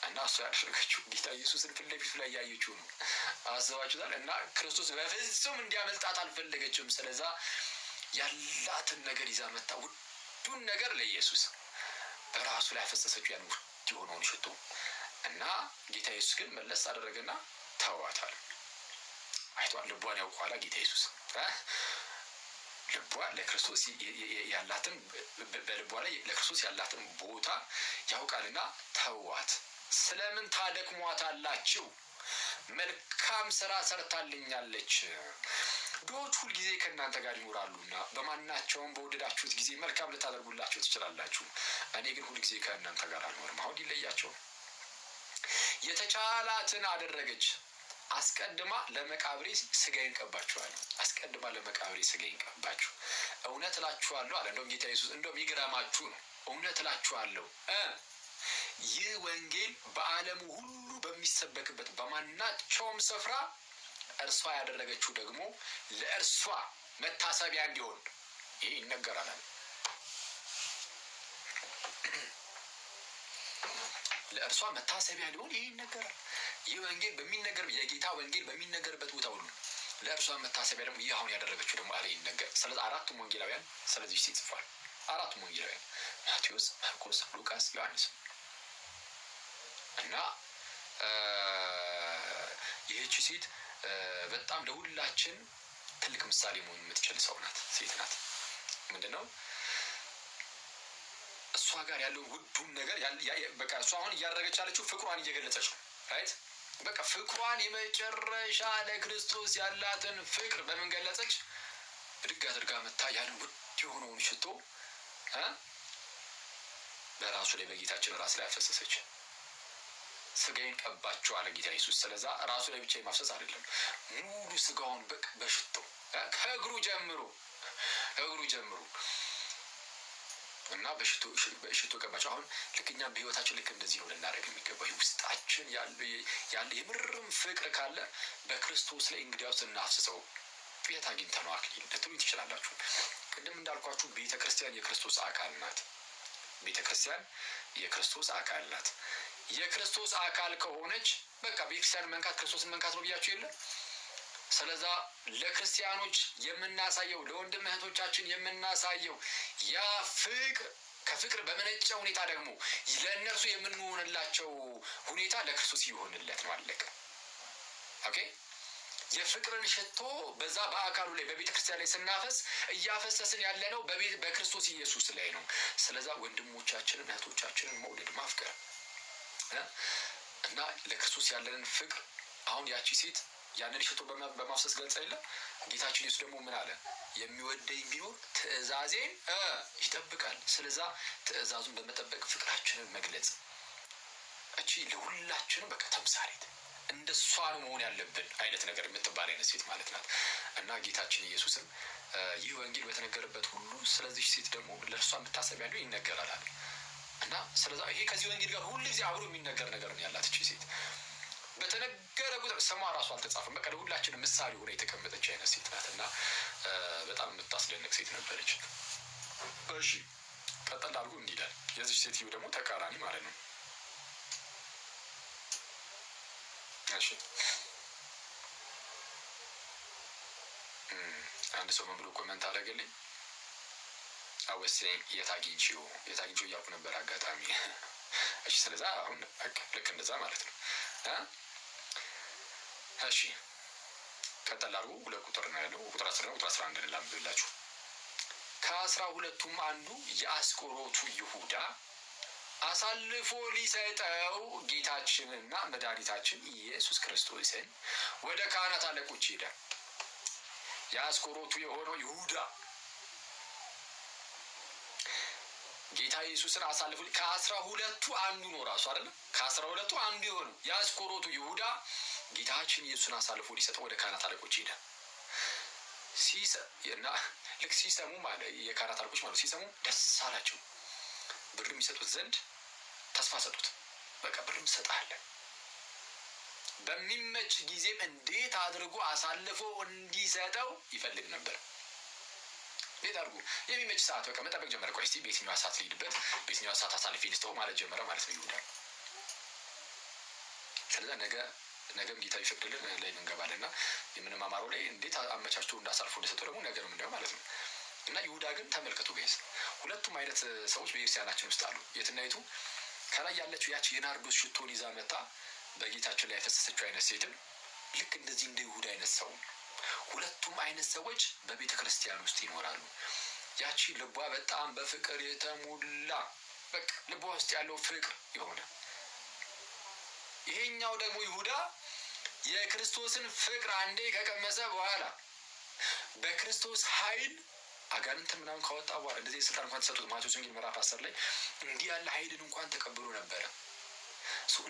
እና እሷ ያደረገችው ጌታ ኢየሱስን ፊት ለፊት ላይ ያየችው ነው። አስባችሁታል? እና ክርስቶስ በፍጹም እንዲያመልጣት አልፈለገችም። ስለዛ ያላትን ነገር ይዛ መጣ። ውዱን ነገር ለኢየሱስ በራሱ ላይ ያፈሰሰችው ያን ውድ የሆነውን ሽቶ እና ጌታ ኢየሱስ ግን መለስ አደረገና ተዋታል። አይቷል። ልቧን ያውቀዋል ጌታ ኢየሱስ። ልቧ ለክርስቶስ ያላትን በልቧ ላይ ለክርስቶስ ያላትን ቦታ ያውቃልና ተዋት። ስለምን ታደክሟታላችሁ? መልካም ስራ ሰርታልኛለች። ድሆች ሁልጊዜ ከእናንተ ጋር ይኖራሉና በማናቸውም በወደዳችሁት ጊዜ መልካም ልታደርጉላቸው ትችላላችሁ። እኔ ግን ሁልጊዜ ከእናንተ ጋር አልኖርም። አሁን ይለያቸው። የተቻላትን አደረገች። አስቀድማ ለመቃብሬ ስጋዬን ቀባችኋል። እውነት እላችኋለሁ አለ። እንደውም ጌታ ኢየሱስ እንደውም ይገርማችሁ ነው። እውነት እላችኋለሁ ይህ ወንጌል በዓለሙ ሁሉ በሚሰበክበት በማናቸውም ስፍራ እርሷ ያደረገችው ደግሞ ለእርሷ መታሰቢያ እንዲሆን ይህ ይነገራል። ለእርሷ መታሰቢያ እንዲሆን ይህ ይነገራል። ይህ ወንጌል የጌታ ወንጌል በሚነገርበት ቦታ ሁሉ ለእርሷ መታሰቢያ ደግሞ ይህ አሁን ያደረገችው ደግሞ አለ ይነገር። ስለዚህ አራቱም ወንጌላውያን ስለዚህ ሴት ጽፏል። አራቱም ወንጌላውያን ማቴዎስ፣ ማርቆስ፣ ሉቃስ፣ ዮሐንስ እና ይህቺ ሴት በጣም ለሁላችን ትልቅ ምሳሌ መሆን የምትችል ሰው ናት፣ ሴት ናት። ምንድነው እሷ ጋር ያለው ውዱን ነገር በቃ እሷ አሁን እያደረገች ያለችው ፍቅሯን እየገለጸች ነው። ራይት በቃ ፍቅሯን የመጨረሻ ለክርስቶስ ያላትን ፍቅር በምን ገለጸች? ብድግ አድርጋ መታ ያን ውድ የሆነውን ሽቶ በራሱ ላይ በጌታችን ራስ ላይ አፈሰሰች። ስጋዬን ቀባቸው አለ ጌታ ኢየሱስ። ስለዛ ራሱ ላይ ብቻ የማፍሰስ አይደለም፣ ሙሉ ስጋውን በሽቶ ከእግሩ ጀምሮ እና በሽቶ ቀባቸው። አሁን ልክ እኛም በህይወታችን ልክ እንደዚህ ነው ልናደርግ የሚገባው። ውስጣችን ያለ የምርም ፍቅር ካለ በክርስቶስ ላይ እንግዲያውስ እናፍስሰው። የት አግኝተነው አክሊል ልትሉኝ ትችላላችሁ። ቅድም እንዳልኳችሁ ቤተክርስቲያን የክርስቶስ አካል ናት። ቤተክርስቲያን የክርስቶስ አካል ናት። የክርስቶስ አካል ከሆነች በቃ ቤተክርስቲያን መንካት ክርስቶስን መንካት ነው ብያችሁ የለ። ስለዛ ለክርስቲያኖች የምናሳየው ለወንድም እህቶቻችን የምናሳየው ያ ፍቅር ከፍቅር በመነጨ ሁኔታ ደግሞ ለእነርሱ የምንሆንላቸው ሁኔታ ለክርስቶስ ይሆንለት ነው። አለቀ። ኦኬ። የፍቅርን ሽቶ በዛ በአካሉ ላይ በቤተ ክርስቲያን ላይ ስናፈስ እያፈሰስን ያለነው በክርስቶስ ኢየሱስ ላይ ነው። ስለዛ ወንድሞቻችንን እህቶቻችንን መውደድ ማፍቀር እና ለክርስቶስ ያለንን ፍቅር አሁን ያቺ ሴት ያንን ሽቶ በማፍሰስ ገልጻ የለ። ጌታችን ኢየሱስ ደግሞ ምን አለ? የሚወደኝ ቢኖር ትእዛዜን ይጠብቃል። ስለዛ ትእዛዙን በመጠበቅ ፍቅራችንን መግለጽ እቺ ለሁላችንም በቃ ተምሳሌት እንደሷ ነው መሆን ያለብን አይነት ነገር የምትባል አይነት ሴት ማለት ናት። እና ጌታችን ኢየሱስም ይህ ወንጌል በተነገረበት ሁሉ ስለዚህ ሴት ደግሞ ለእርሷ የምታሰብ ያለው ይነገራል። እና ስለዛ ይሄ ከዚህ ወንጌል ጋር ሁሉ ጊዜ አብሮ የሚነገር ነገር ነው ያላት እቺ ሴት። በተነገረ ቁጥር ስሟ ራሱ አልተጻፈም። በቃ ለሁላችንም ምሳሌ ሆነ የተቀመጠች አይነት ሴት ናት። እና በጣም የምታስደንቅ ሴት ነበረች። እሺ ቀጠል አድርጎ እንዲላል የዚህ ሴትዮ ደግሞ ተቃራኒ ማለት ነው። እሺ አንድ ሰው ምን ብሎ ኮሜንት አደረገልኝ? አወሰኝ የታግኝቺው እያልኩ ነበር አጋጣሚ። እሺ ስለዛ አሁን ልክ እንደዛ ማለት ነው። እሺ ቀጠል አድርጎ 2 ቁጥር ነው ያለው። ቁጥር 10 ነው። ቁጥር 11 ላምብላችሁ። ከ12ቱም አንዱ የአስቆሮቱ ይሁዳ አሳልፎ ሊሰጠው ጌታችንና መድኃኒታችን ኢየሱስ ክርስቶስን ወደ ካህናት አለቆች ሄደ። የአስቆሮቱ የሆነው ይሁዳ ጌታ ኢየሱስን አሳልፎ ከ12ቱ አንዱ ነው ራሱ አይደል? ከ12ቱ አንዱ የሆነው የአስቆሮቱ ይሁዳ ጌታችን ኢየሱስን አሳልፎ ሊሰጠው ወደ ካህናት አለቆች ሄደ። ልክ ሲሰሙ ማለት የካህናት አለቆች ማለት ሲሰሙ ደስ አላቸው። ብር የሚሰጡት ዘንድ ተስፋ ሰጡት። በቃ ብር እንሰጣለን፣ በሚመች ጊዜም እንዴት አድርጎ አሳልፎ እንዲሰጠው ይፈልግ ነበር። እንዴት አድርጎ የሚመች ሰዓት በቃ መጠበቅ ጀመረ። ቆይ እስቲ በየትኛዋ ሰዓት ልሂድበት፣ በየትኛዋ ሰዓት አሳልፌ ልስጠው ማለት ጀመረ ማለት ነው ይሁዳ። ስለዛ ነገም ጌታ ይፈቅድልን ላይ እንገባለንና የምንማማረው ላይ እንዴት አመቻችቶ እንዳሳልፎ እንደሰጠው ደግሞ ነገር ምን ነው ማለት ነው። እና ይሁዳ ግን ተመልከቱ ጋይስ፣ ሁለቱም አይነት ሰዎች በቤተክርስቲያናችን ውስጥ አሉ። የትናይቱ ከላይ ያለችው ያቺ የናርዶስ ሽቶን ይዛ መጣ በጌታችን ላይ ያፈሰሰችው አይነት ሴትም ልክ እንደዚህ እንደ ይሁዳ አይነት ሰው፣ ሁለቱም አይነት ሰዎች በቤተ ክርስቲያን ውስጥ ይኖራሉ። ያቺ ልቧ በጣም በፍቅር የተሞላ በቃ ልቧ ውስጥ ያለው ፍቅር የሆነ፣ ይሄኛው ደግሞ ይሁዳ የክርስቶስን ፍቅር አንዴ ከቀመሰ በኋላ በክርስቶስ ኃይል አጋንንት ምናምን ካወጣ በኋላ እንደዚህ ስልጣን እንኳን ተሰጡት። ማቴዎስ ወንጌል ምዕራፍ 10 ላይ እንዲህ ያለ ኃይልን እንኳን ተቀብሎ ነበረ።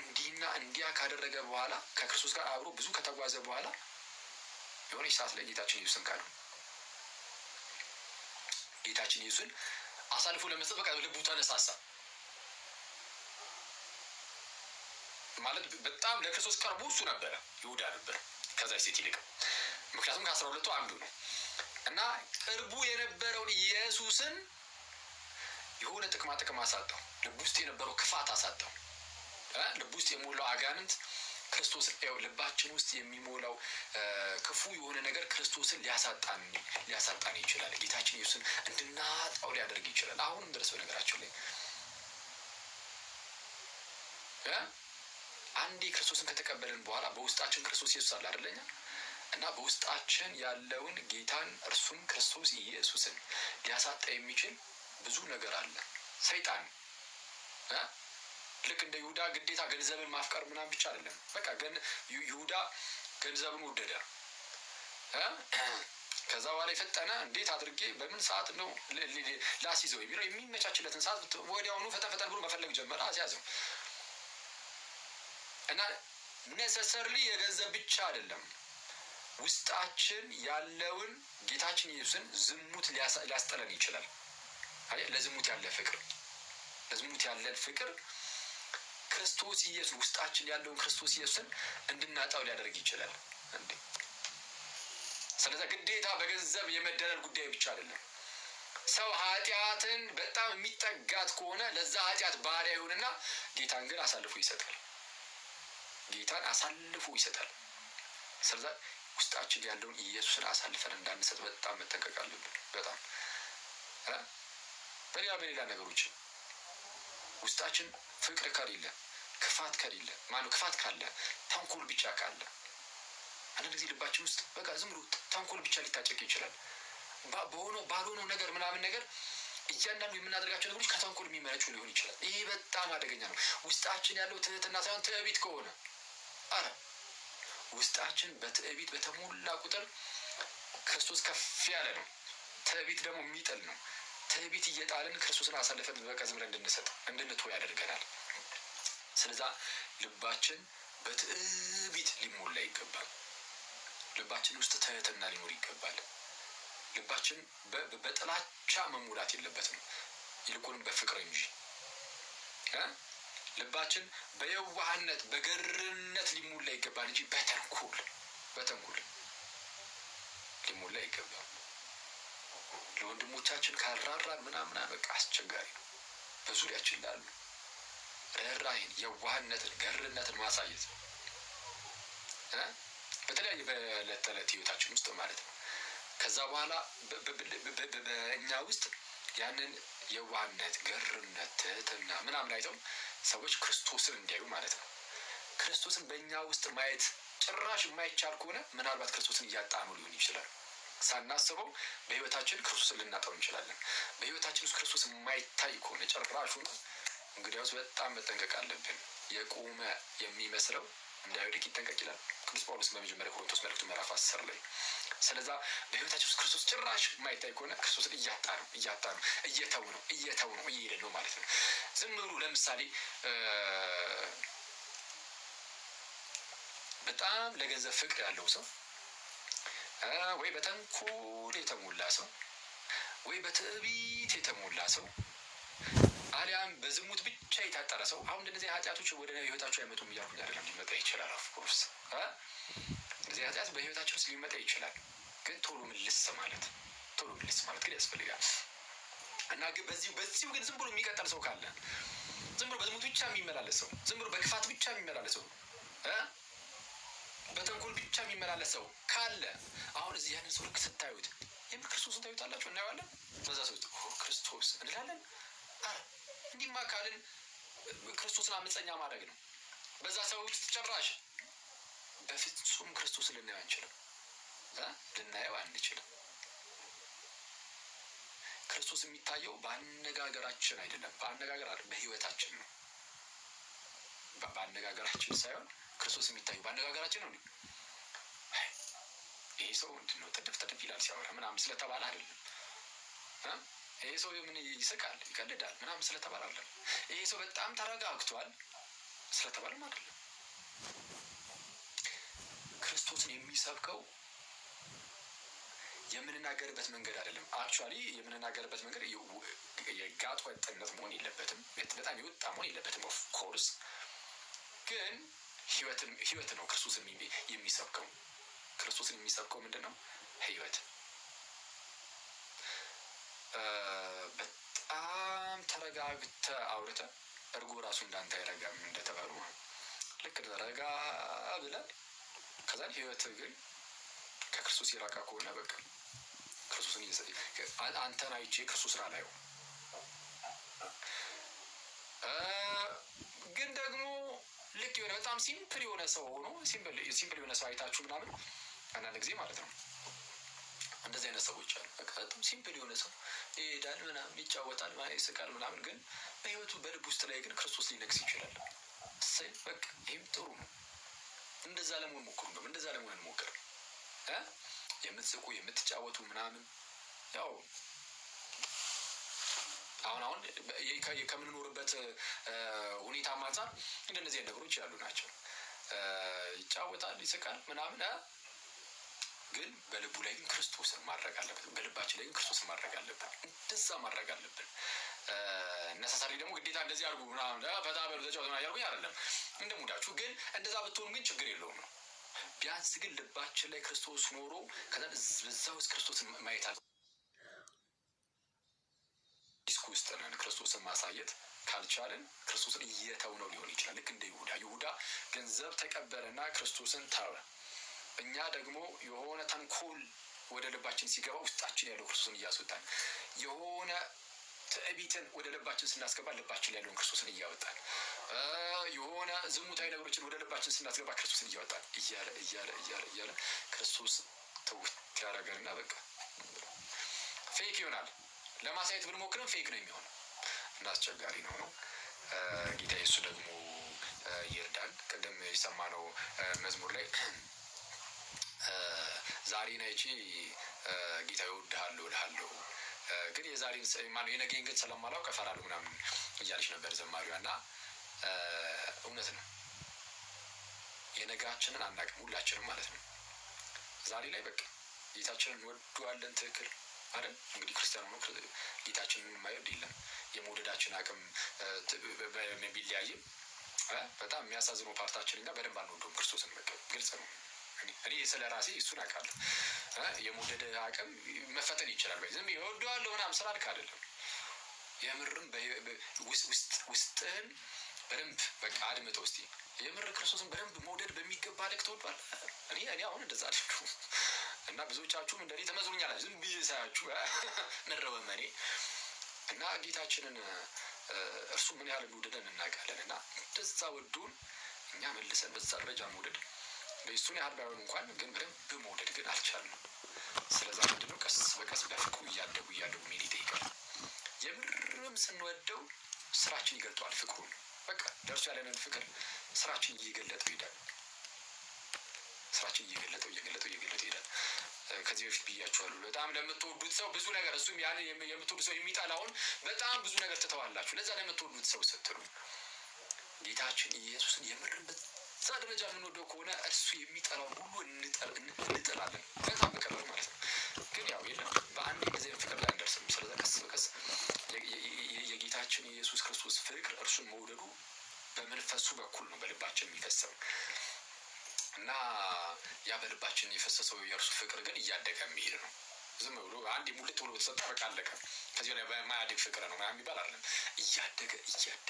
እንዲህና እንዲያ ካደረገ በኋላ ከክርስቶስ ጋር አብሮ ብዙ ከተጓዘ በኋላ የሆነች ሰዓት ላይ ጌታችን ኢየሱስን ካዱ። ጌታችን ኢየሱስን አሳልፎ ለመስጠት በቃ ልቡ ተነሳሳ ማለት በጣም ለክርስቶስ ቀርቦ እሱ ነበረ፣ ይሁዳ ነበር ከዛ ሴት ይልቅ። ምክንያቱም ከ12ቱ አንዱ ነው እና ቅርቡ የነበረውን ኢየሱስን የሆነ ጥቅም አሳጣው። ልብ ውስጥ የነበረው ክፋት አሳጣው። ልብ ውስጥ የሞላው አጋንንት ክርስቶስን ልባችን ውስጥ የሚሞላው ክፉ የሆነ ነገር ክርስቶስን ሊያሳጣን ይችላል። ጌታችን ኢየሱስን እንድናጣው ሊያደርግ ይችላል። አሁንም ድረስ በነገራችን ላይ አንዴ ክርስቶስን ከተቀበልን በኋላ በውስጣችን ክርስቶስ ኢየሱስ አለ አይደለኛ እና በውስጣችን ያለውን ጌታን እርሱም ክርስቶስ ኢየሱስን ሊያሳጣ የሚችል ብዙ ነገር አለ። ሰይጣን ልክ እንደ ይሁዳ ግዴታ ገንዘብን ማፍቀር ምናምን ብቻ አይደለም። በቃ ይሁዳ ገንዘብን ወደደ። ከዛ በኋላ የፈጠነ እንዴት አድርጌ በምን ሰዓት ነው ላስይዘው የሚለው የሚመቻችለትን ሰዓት ወዲያውኑ ፈጠን ብሎ መፈለግ ጀመረ። አስያዘው እና ኔሰሰርሊ የገንዘብ ብቻ አይደለም ውስጣችን ያለውን ጌታችን ኢየሱስን ዝሙት ሊያስጠለን ይችላል። ለዝሙት ያለን ፍቅር ክርስቶስ ኢየሱስ ውስጣችን ያለውን ክርስቶስ ኢየሱስን እንድናጣው ሊያደርግ ይችላል እንዴ። ስለዚህ ግዴታ በገንዘብ የመደለል ጉዳይ ብቻ አይደለም። ሰው ኃጢአትን በጣም የሚጠጋት ከሆነ ለዛ ኃጢአት ባሪያ ይሁንና ጌታን ግን አሳልፎ ይሰጣል። ስለዚህ ውስጣችን ያለውን ኢየሱስን አሳልፈን እንዳንሰጥ በጣም መጠንቀቅ አለብን። በጣም በሌላ ነገሮች ውስጣችን ፍቅር ከሌለ ክፋት ካለ ተንኮል ብቻ ካለ አንድ ጊዜ ልባችን ውስጥ በቃ ዝም ብሎ ተንኮል ብቻ ሊታጨቅ ይችላል። ባልሆነው ነገር ምናምን ነገር እያንዳንዱ የምናደርጋቸው ነገሮች ከተንኮል የሚመነጩ ሊሆን ይችላል። ይሄ በጣም አደገኛ ነው። ውስጣችን ያለው ትህትና ሳይሆን ትዕቢት ከሆነ ውስጣችን በትዕቢት በተሞላ ቁጥር ክርስቶስ ከፍ ያለ ነው። ትዕቢት ደግሞ የሚጥል ነው። ትዕቢት እየጣልን ክርስቶስን አሳልፈን በቃ ዝም ብለን እንድንተው ያደርገናል። ስለዛ ልባችን በትዕቢት ሊሞላ ይገባል። ልባችን ውስጥ ትህትና ሊኖር ይገባል። ልባችን በጥላቻ መሙላት የለበትም፣ ይልቁንም በፍቅር እንጂ። ልባችን በየዋህነት በገርነት ሊሞላ ይገባል እንጂ በተንኮል ሊሞላ ይገባል። ለወንድሞቻችን ካልራራን ምናምን በቃ አስቸጋሪ ነው። በዙሪያችን ላሉ ርህራሄን፣ የዋህነትን፣ ገርነትን ማሳየት በተለያየ በዕለት ተዕለት ህይወታችን ውስጥ ማለት ነው። ከዛ በኋላ በእኛ ውስጥ ያንን የዋህነት፣ ገርነት፣ ትህትና ምናምን አይተው ሰዎች ክርስቶስን እንዲያዩ ማለት ነው። ክርስቶስን በእኛ ውስጥ ማየት ጭራሽ የማይቻል ከሆነ ምናልባት ክርስቶስን እያጣኑ ሊሆን ይችላል። ሳናስበው በህይወታችን ክርስቶስን ልናጣው እንችላለን። በህይወታችን ውስጥ ክርስቶስ የማይታይ ከሆነ ጭራሹ እንግዲያውስ በጣም መጠንቀቅ አለብን። የቆመ የሚመስለው እንዳይወድቅ ይጠንቀቅ ይላል ቅዱስ ጳውሎስ በመጀመሪያ ቆሮንቶስ መልእክቱ ምዕራፍ 10 ላይ። ስለዛ በህይወታችን ውስጥ ክርስቶስ ጭራሽ የማይታይ ከሆነ ክርስቶስን እየተው ነው እየሄድን ነው ማለት ነው። ዝም ብሎ ለምሳሌ በጣም ለገንዘብ ፍቅር ያለው ሰው ወይ በተንኮል የተሞላ ሰው ወይ በትዕቢት የተሞላ ሰው አሊያም በዝሙት ብቻ የታጠረ ሰው አሁን እንደዚህ ኃጢአቶች ወደ ህይወታቸው አይመጡም እያልኩኝ አይደለም። ሊመጣ ይችላል። ኦፍኮርስ እንደዚህ ኃጢአት በህይወታቸው ውስጥ ሊመጣ ይችላል። ግን ቶሎ ምልስ ማለት ግን ያስፈልጋል። እና ግን በዚሁ ግን ዝም ብሎ የሚቀጥል ሰው ካለ፣ ዝም ብሎ በዝሙት ብቻ የሚመላለስ ሰው፣ ዝም ብሎ በክፋት ብቻ የሚመላለስ ሰው፣ በተንኮል ብቻ የሚመላለስ ሰው ካለ አሁን እዚህ ያንን ሰው ልክ ስታዩት የምር ክርስቶስን ታዩታላችሁ፣ እናየዋለን። በዛ ሰው ክርስቶስ እንላለን። እንዲማ ካልን ክርስቶስን አመፀኛ ማድረግ ነው። በዛ ሰው ውስጥ ጭራሽ በፍጹም ክርስቶስን ልናየው አንችልም። ክርስቶስ የሚታየው በአነጋገራችን አይደለም፣ በህይወታችን ነው። በአነጋገራችን ሳይሆን ክርስቶስ የሚታየው በአነጋገራችን ነው። ይሄ ሰው ምንድን ነው ጥድፍ ይላል ሲያወራ ምናምን ስለተባለ አይደለም። ይሄ ሰው ምን ይስቃል ይቀልዳል ምናምን ስለተባለ አይደለም። ይሄ ሰው በጣም ተረጋግቷል ስለተባለም አይደለም። ክርስቶስን የሚሰብከው የምንናገርበት መንገድ አይደለም። አክቹዋሊ የምንናገርበት መንገድ የጋጥ ወጥነት መሆን የለበትም፣ በጣም የወጣ መሆን የለበትም። ኦፍ ኮርስ ግን ህይወት ነው ክርስቶስን የሚሰብከው። ክርስቶስን የሚሰብከው ምንድን ነው? ህይወት። በጣም ተረጋግተህ አውርተህ እርጎ ራሱ እንዳንተ አይረጋም እንደተባሉ ልክ ረጋ ብለህ ከዛን ህይወት ግን ከክርስቶስ የራቃ ከሆነ በቃ ክርስቶስን አንተን አይቼ ክርስቶስን አላየው። ግን ደግሞ ልክ የሆነ በጣም ሲምፕል የሆነ ሰው ሆኖ ሲምፕል የሆነ ሰው አይታችሁ ምናምን አንዳንድ ጊዜ ማለት ነው እንደዚህ አይነት ሰዎች አሉ። በቃ በጣም ሲምፕል የሆነ ሰው ይሄዳል ምናምን ይጫወታል ይስቃል ምናምን፣ ግን በህይወቱ በልብ ውስጥ ላይ ግን ክርስቶስ ሊነግስ ይችላል። እሰይ በቃ ይህም ጥሩ ነው። እንደዛ ለመሆን ሞክሩ። እንደዛ ለመሆን እንሞክር። የምትስቁ የምትጫወቱ ምናምን ያው አሁን ከምንኖርበት ሁኔታ አንፃር እንደነዚህ ነገሮች ያሉ ናቸው። ይጫወታል ይስቃል ምናምን፣ ግን በልቡ ላይ ግን ክርስቶስን ማድረግ አለበት። በልባችን ላይ ግን ክርስቶስን ማድረግ አለብን። እንደዛ ማድረግ አለብን። ነሰሰሪ ደግሞ ግዴታ እንደዚህ አድርጉ ምናምን ፈታ በሉ ተጫወቱ ምናምን ያልኩኝ አይደለም። እንደ ሙዳችሁ ግን እንደዛ ብትሆኑ ግን ችግር የለውም ነው። ቢያንስ ግን ልባችን ላይ ክርስቶስ ኖሮ ከዛ በዛ ውስጥ ክርስቶስን ማየት አለ። ዲስኩ ውስጥ ነን። ክርስቶስን ማሳየት ካልቻልን ክርስቶስን እየተውነው ሊሆን ይችላል። ልክ እንደ ይሁዳ ገንዘብ ተቀበለና ክርስቶስን ተወ። እኛ ደግሞ የሆነ ተንኮል ወደ ልባችን ሲገባ ውስጣችን ያለው ክርስቶስን እያስወጣን፣ የሆነ ትዕቢትን ወደ ልባችን ስናስገባ ልባችን ያለውን ክርስቶስን እያወጣን፣ የሆነ ዝሙታዊ ነገሮችን ወደ ልባችን ስናስገባ ክርስቶስን እያወጣን እያለ ክርስቶስ ተውት ያደረገንና በቃ ፌክ ይሆናል። ለማሳየት ብንሞክርም ፌክ ነው የሚሆነው እና አስቸጋሪ ነው። ጌታ ኢየሱስ ደግሞ ይርዳን። ቅድም የሰማነው መዝሙር ላይ ዛሬን አይቼ ጌታ እወድሃለሁ እልሃለሁ፣ ግን የዛሬን ማነው የነገን ግን ስለማላውቅ እፈራለሁ ምናምን እያለች ነበር ዘማሪዋ። እና እውነት ነው፣ የነጋችንን አናውቅም ሁላችንም ማለት ነው። ዛሬ ላይ በቃ ጌታችንን እንወደዋለን። ትክክል አይደል? እንግዲህ ክርስቲያኑ ነው ጌታችንን የማይወድ የለም። የመውደዳችን አቅም ቢለያይም በጣም የሚያሳዝነው ፓርታችን እኛ በደንብ አንወደውም ክርስቶስን። በቃ ግልጽ ነው። እኔ ስለ ራሴ እሱን አውቃለሁ። የመውደድ አቅም መፈተን ይችላል። ዝም እወደዋለሁ ምናምን ስላልክ አይደለም። የምርም ውስጥህን በደንብ በቃ አድምጠው እስኪ። የምር ክርስቶስን በደንብ መውደድ በሚገባ ልክ ትወዷል። እኔ አሁን እንደዛ አድርጉ እና ብዙዎቻችሁም እንደኔ ተመዝኑኛላችሁ። ዝም ብዬ ሳያችሁ መረበመኔ እና ጌታችንን እርሱ ምን ያህል እንደወደደን እናውቃለን። እና እንደዛ ወዶን እኛ መልሰን በዛ ደረጃ መውደድ እሱን ያህል ባይሆን እንኳን ግን በደንብ መውደድ ግን አልቻልንም። ስለዛ ምንድነው ቀስ በቀስ በፍቅሩ እያደጉ መሄድ ይጠይቃል። የምርም ስንወደው ስራችን ይገልጠዋል። ፍቅሩን በቃ ደርሶ ያለንን ፍቅር ስራችን እየገለጠው ይሄዳል። ስራችን እየገለጠው ይሄዳል። ከዚህ በፊት ብያችኋለሁ። በጣም ለምትወዱት ሰው ብዙ ነገር እሱም ያን የምትወዱት ሰው የሚጠላውን በጣም ብዙ ነገር ትተዋላችሁ። ለዛ ለምትወዱት ሰው ስትሉ ጌታችን ኢየሱስን የምርም በዛ ደረጃ የምንወደው ከሆነ እርሱ የሚጠላውን ሁሉ እንጠላለን። በጣም በቀላሉ ማለት ነው። ግን ያው የለም በአንድ ጊዜ ፍቅር ላይ አንደርስም። ስለዛ ቀስ በቀስ የጌታችን የኢየሱስ ክርስቶስ ፍቅር እርሱን መውደዱ በመንፈሱ በኩል ነው በልባችን የሚፈሰው እና ያ በልባችን የፈሰሰው የእርሱ ፍቅር ግን እያደገ የሚሄድ ነው። ዝም ብሎ አንድ ሙልት ብሎ በተሰጣ በቃ አለቀ። ከዚህ ላይ በማያድግ ፍቅር ነው ምናምን የሚባል አይደለም። እያደገ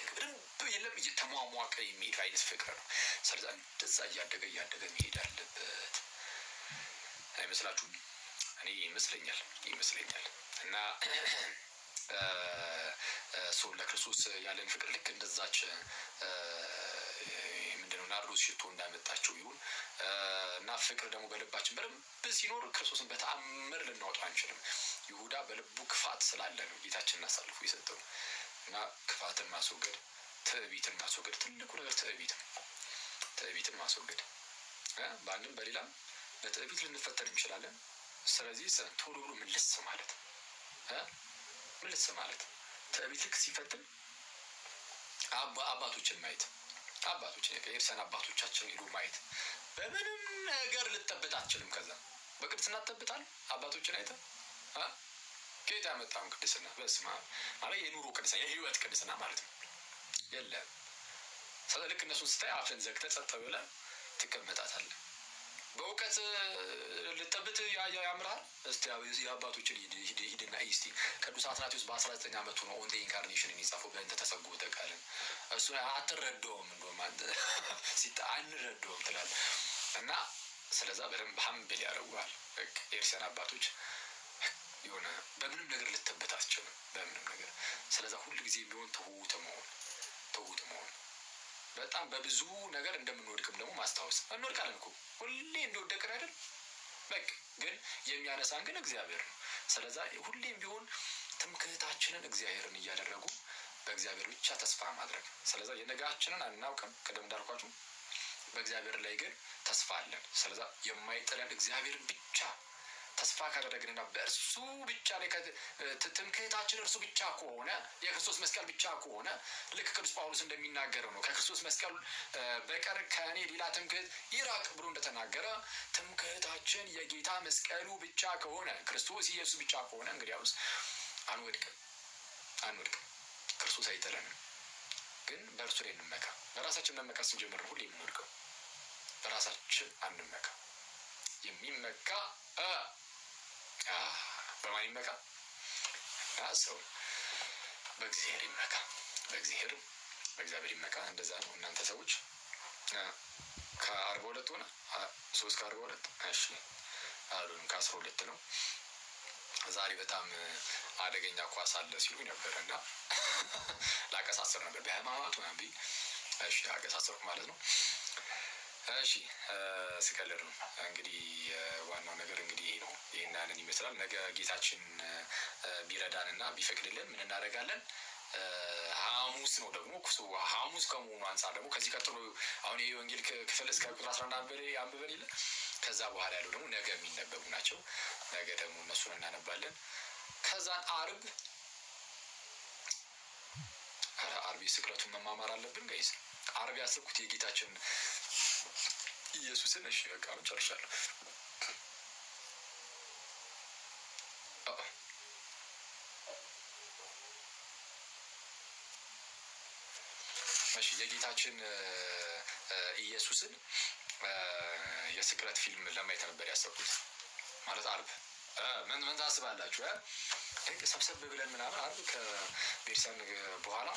በደንብ የለም እየተሟሟቀ የሚሄድ አይነት ፍቅር ነው። ስለዛ እንደዛ እያደገ መሄድ አለበት አይመስላችሁም? እኔ ይመስለኛል እና ሰው ለክርስቶስ ያለን ፍቅር ልክ እንደዛች ምንድነው ናርዶስ ሽቶ እንዳመጣቸው ይሁን እና ፍቅር ደግሞ በልባችን በደንብ ሲኖር ክርስቶስን በተአምር ልናወጣው አንችልም። ይሁዳ በልቡ ክፋት ስላለ ነው ጌታችንን አሳልፎ የሰጠው እና ክፋትን ማስወገድ፣ ትዕቢትን ማስወገድ ትልቁ ነገር ትዕቢትን ማስወገድ። በአንድም በሌላም በትዕቢት ልንፈተን እንችላለን። ስለዚህ ቶሎ ብሎ ምልስ ማለት ትዕቢት ልክ ሲፈትን አባቶችን ማየት የኤርሰን አባቶቻችን ሄዱ ማየት። በምንም ነገር ልጠብጥ አትችልም። ከዛ በቅድስና ትጠብጣል። አባቶችን አይተ ከየት ያመጣውን ቅድስና? በስመ አብ ማለት የኑሮ ቅድስና የህይወት ቅድስና ማለት ነው። የለም ልክ እነሱን ስታይ አፍን ዘግተህ ጸጥ ብለህ ትቀመጣታለህ። በእውቀት ልጠብጥ ያምርሃል። እስቲ የአባቶችን ሂድና እስቲ ቅዱስ አትናቴዎስ በ19 ዓመቱ ነው ኦን ዘ ኢንካርኔሽንን የጻፈው በእንተ ተሰግቦ ተቃለን። እሱ አትረዳውም እንደውም አንረዳውም ትላለህ እና ስለዛ በደንብ ሀምብል ያደርጉሃል። ኤርሲያን አባቶች የሆነ በምንም ነገር ልጠብጥ አትችልም። በምንም ነገር ስለዛ ሁሉ ጊዜ ቢሆን ትሁት መሆን በጣም በብዙ ነገር እንደምንወድቅም ደግሞ ማስታወስ። እንወድቃለን እኮ ሁሌ እንደወደቅን አይደል? በቃ ግን የሚያነሳን ግን እግዚአብሔር ነው። ስለዛ ሁሌም ቢሆን ትምክህታችንን እግዚአብሔርን እያደረጉ በእግዚአብሔር ብቻ ተስፋ ማድረግ። ስለዛ የነጋችንን አናውቅም፣ ቅድም እንዳልኳችሁ በእግዚአብሔር ላይ ግን ተስፋ አለን። ስለዛ የማይጥለን እግዚአብሔርን ብቻ ተስፋ ካደረግንና በእርሱ ብቻ ላይ ትምክህታችን እርሱ ብቻ ከሆነ የክርስቶስ መስቀል ብቻ ከሆነ ልክ ቅዱስ ጳውሎስ እንደሚናገረው ነው። ከክርስቶስ መስቀል በቀር ከእኔ ሌላ ትምክህት ይራቅ ብሎ እንደተናገረ ትምክህታችን የጌታ መስቀሉ ብቻ ከሆነ ክርስቶስ ኢየሱስ ብቻ ከሆነ እንግዲያውስ አንወድቅም። ክርስቶስ አይጥለንም። ግን በእርሱ ላይ እንመካ። በራሳችን መመካ ስንጀምር ሁሌ የምንወድቀው። በራሳችን አንመካ። የሚመካ በማን ይመካ? ሰው በእግዚአብሔር ይመካ። በእግዚአብሔር ይመካ። እንደዛ ነው። እናንተ ሰዎች ከ42 ሆነ 3 ከ42 እሺ፣ አሉን ከ12 ነው። ዛሬ በጣም አደገኛ ኳስ አለ ሲሉ ነበር እና ላቀሳሰር ነበር በሃይማኖቱ ናቢ። እሺ አቀሳሰርኩ ማለት ነው። እሺ ስቀልድ ነው እንግዲህ። ዋናው ነገር እንግዲህ ይሄ ነው። ይሄንን ይመስላል። ነገ ጌታችን ቢረዳንና ቢፈቅድልን ምን እናደርጋለን? ሐሙስ ነው ደግሞ ሐሙስ ከመሆኑ አንጻር ደግሞ ከዚህ ቀጥሎ አሁን ይሄ ወንጌል ክፍል እስከ ቁጥር 11 አንብበን የለ ከዛ በኋላ ያለው ደግሞ ነገ የሚነበቡ ናቸው። ነገ ደግሞ እነሱን እናነባለን። ከዛን አርብ የስቅለቱን መማማር አለብን ጋይስ። አርብ ያሰብኩት የጌታችን ኢየሱስን እሺ በቃ ጨርሻለሁ። እሺ የጌታችን ኢየሱስን የስቅለት ፊልም ለማየት ነበር ያሰብኩት ማለት አርብ። ምን ታስባላችሁ? ሰብሰብ ብለን ምናምን አርብ ከቤርሳን በኋላ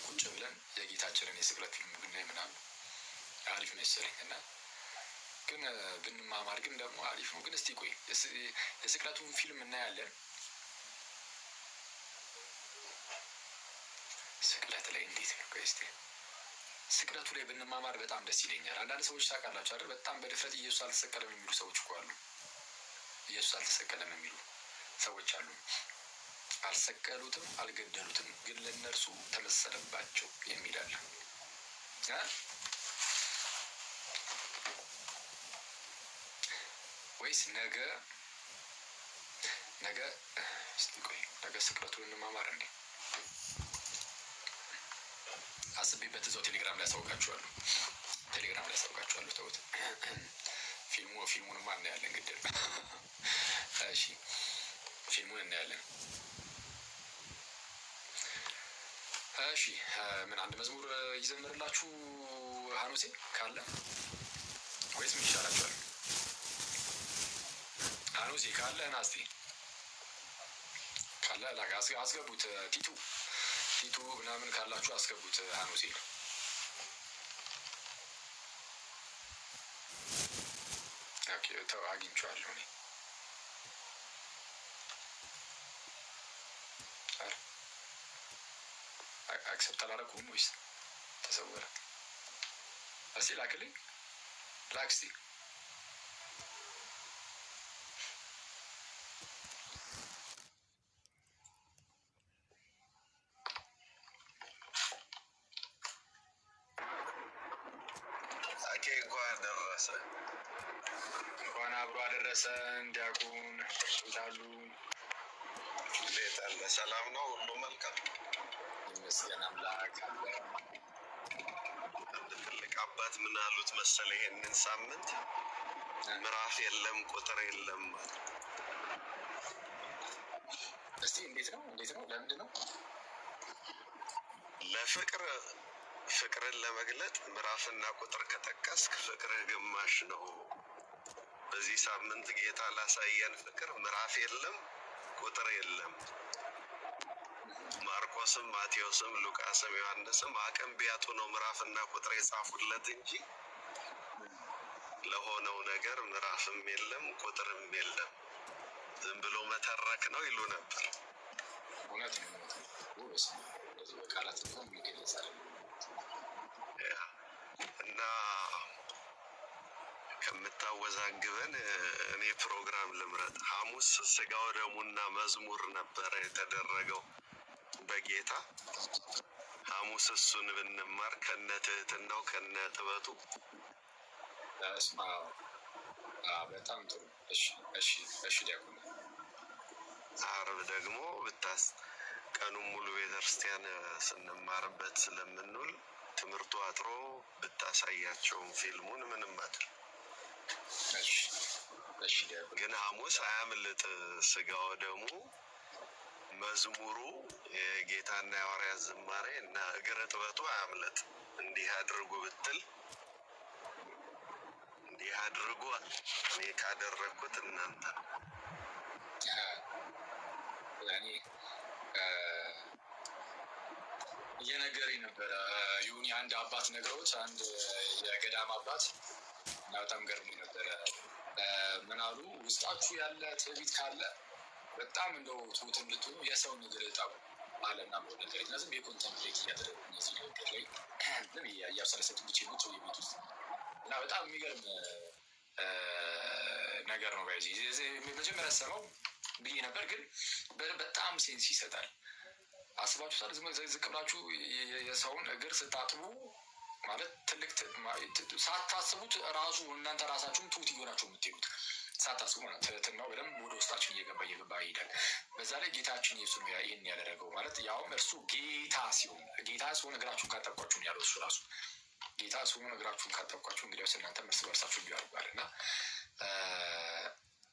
ቁጭ ብለን የጌታችንን የስቅለት ፊልም ብናይ ምናምን አሪፍ መሰለኝ እና ግን ብንማማር ግን ደግሞ አሪፍ ነው። ግን እስቲ ቆይ የስቅለቱን ፊልም እናያለን። ስቅለት ላይ እንዴት ነው? ቆይ እስቲ ስቅለቱ ላይ ብንማማር በጣም ደስ ይለኛል። አንዳንድ ሰዎች ታውቃላችሁ አይደል? በጣም በድፍረት ኢየሱስ አልተሰቀለም የሚሉ ሰዎች እኮ አሉ። ኢየሱስ አልተሰቀለም የሚሉ ሰዎች አሉ። አልሰቀሉትም፣ አልገደሉትም፣ ግን ለእነርሱ ተመሰለባቸው የሚል አለ። ወይስ ነገ እስቲ ቆይ ነገ ስቅለቱን እንማማር እንዴ? አስቤበት እዛው ቴሌግራም ላይ ያሳውቃችኋለሁ። ተውት። ፊልሙንማ እናያለን ግድል። እሺ ፊልሙን እናያለን። እሺ ምን አንድ መዝሙር ይዘምርላችሁ ሀኖሴ ካለ ወይስ ምን ይሻላችኋል? ሀኖሴ ካለ ናስቲ ካለ አስገቡት። ቲቱ ምናምን ካላችሁ አስገቡት ሀኖሴ። ኦኬ ተው አግኝቼዋለሁ እኔ አክሰፕት አላደረኩም ወይስ ተሰወረ? እስቲ ላክልኝ። ላክስቲ እንኳን አብሮ አደረሰ። እንዲያቁን ይላሉ። እንዴት አለ? ሰላም ነው? ሁሉ መልካም ይመስገን አምላክ። አንድ ትልቅ አባት ምን አሉት መሰለ? ይሄንን ሳምንት ምዕራፍ የለም ቁጥር የለም ማለት። እስቲ እንዴት ነው? ለምንድን ነው? ፍቅርን ለመግለጥ ምዕራፍና ቁጥር ከጠቀስክ ፍቅርህ ግማሽ ነው። በዚህ ሳምንት ጌታ ላሳየን ፍቅር ምዕራፍ የለም ቁጥር የለም። ማርቆስም ማቴዎስም ሉቃስም ዮሐንስም አቅም ቢያጡ ነው ምዕራፍና ቁጥር የጻፉለት እንጂ ለሆነው ነገር ምዕራፍም የለም ቁጥርም የለም፣ ዝም ብሎ መተረክ ነው ይሉ ነበር። እውነት ነው። ቃላት ነው የሚገለጻል። ከምታወዛግበን እኔ ፕሮግራም ልምረጥ። ሐሙስ ስጋው ደሙና መዝሙር ነበረ የተደረገው በጌታ ሐሙስ እሱን ብንማር ከነ ትህትናው ከነ ጥበቱ በጣም ጥሩ። እሺ ዲያቆን። ዓርብ ደግሞ ቀኑን ሙሉ ቤተክርስቲያን ስንማርበት ስለምንውል ትምህርቱ አጥሮ ብታሳያቸውም ፊልሙን ምንም አድር ግን ሐሙስ አያምልጥ። ስጋው ደግሞ መዝሙሩ የጌታና የሐዋርያት ዝማሬ እና እግረ ጥበቱ አያምልጥ። እንዲህ አድርጉ ብትል እንዲህ አድርጉ። እኔ ካደረግኩት እናንተ እኔ እየነገረኝ ነበረ ይሁን አንድ አባት ነግረውት፣ አንድ የገዳም አባት እና በጣም ገርሞኝ ነበረ። ምን አሉ? ውስጣችሁ ያለ ትዕቢት ካለ በጣም እንደው ትሁት እንድትሆኑ የሰውን እግር እጠቡ አለና ነገር ዝም የኮንተምፕሌት እያደረጉ እነዚህ ነገር ላይ ዝም እያብሰለሰቱ ብቻ ቁጭ ቤት ውስጥ እና በጣም የሚገርም ነገር ነው። መጀመሪያ ሰማው ብዬ ነበር፣ ግን በጣም ሴንስ ይሰጣል። አስባችሁታል? ዝቅ ብላችሁ የሰውን እግር ስታጥቡ ማለት ትልቅ ሳታስቡት ራሱ እናንተ ራሳችሁም ትሁት እየሆናችሁ የምትሄዱት ሳታስቡ ማለት ትህትናው በደንብ ወደ ውስጣችን እየገባ ይሄዳል። በዛ ላይ ጌታችን ኢየሱስ ነው ይህን ያደረገው ማለት ያውም እርሱ ጌታ ሲሆን እግራችሁን ካጠብቋችሁ ያለው እሱ ራሱ ጌታ ሲሆን እግራችሁን ካጠብቋችሁ እንግዲያውስ እናንተም እርስ በርሳችሁ ቢያርጓል እና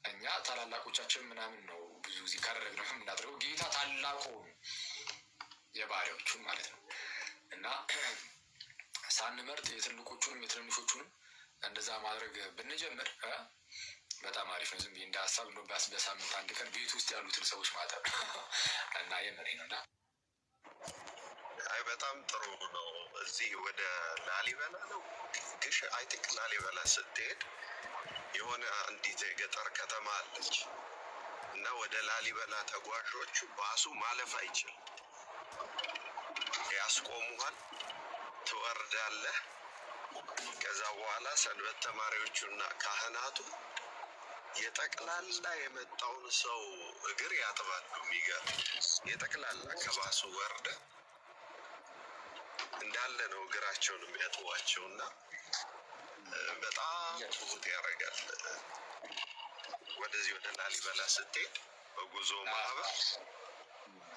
እኛ ታላላቆቻችን ምናምን ነው ብዙ ጊዜ ካደረግነው የምናደርገው ጌታ ታላቁ የባህሪዎቹን ማለት ነው እና ሳንመርጥ የትልቆቹንም የትንንሾቹንም እንደዛ ማድረግ ብንጀምር በጣም አሪፍ ነው። ዝም ብዬ እንደ ሀሳብ ነው በሳምንት አንድ ቀን ቤት ውስጥ ያሉትን ሰዎች ማጠብ እና የምሬ ነው እና በጣም ጥሩ ነው። እዚህ ወደ ላሊበላ ነው ግሽ አይ ቲንክ ላሊበላ ስትሄድ የሆነ አንዲት የገጠር ከተማ አለች እና ወደ ላሊበላ ተጓዦቹ ባሱ ማለፍ አይችልም። ያስቆሙሃል፣ ትወርዳለህ። ከዛ በኋላ ሰንበት ተማሪዎቹና ካህናቱ የጠቅላላ የመጣውን ሰው እግር ያጥባሉ። የሚገርም የጠቅላላ ከባሱ ወርደ እንዳለ ነው እግራቸውን የሚያጥቧቸው እና በጣም ትሁት ያደርጋል። ወደዚህ ወደ ላሊበላ ስትሄድ በጉዞ ማህበር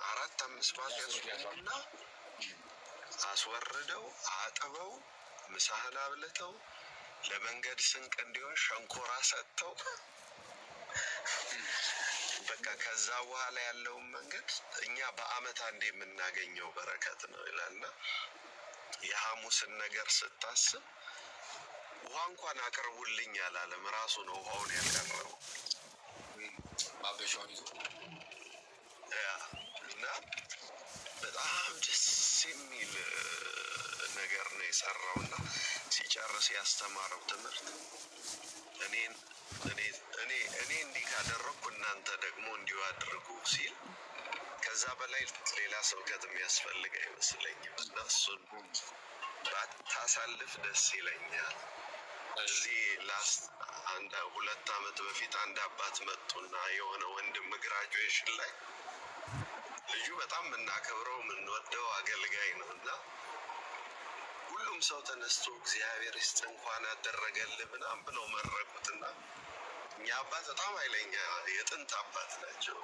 4-5 ባስ ያስቆሙና አስወርደው አጥበው ምሳህን አብልተው ለመንገድ ስንቅ እንዲሆን ሸንኮራ ሰጥተው በቃ ከዛ በኋላ ያለውን መንገድ እኛ በአመት አንድ የምናገኘው በረከት ነው ይላልና የሐሙስን ነገር ስታስብ ውሃ እንኳን አቅርቡልኝ አላለም። ራሱ ነው ውሃውን ያቀረበው ማበሻውን ይዞ እና በጣም ደስ የሚል ነገር ነው የሰራውና ሲጨርስ ያስተማረው ትምህርት እኔ እንዲህ ካደረግኩ እናንተ ደግሞ እንዲሁ አድርጉ ሲል ከዛ በላይ ሌላ ስብከት የሚያስፈልግ አይመስለኝም እና እሱን ባታሳልፍ ደስ ይለኛል። እዚህ ላስት 2 አመት በፊት አንድ አባት መጡና የሆነ ወንድም ግራጁዌሽን ላይ ልጁ በጣም የምናከብረው የምንወደው አገልጋይ ነው እና ሁሉም ሰው ተነስቶ እግዚአብሔር ይስጥ እንኳን አደረገልህ ምናምን ብለው መረቁትና እኛ አባት በጣም ኃይለኛ የጥንት አባት ናቸው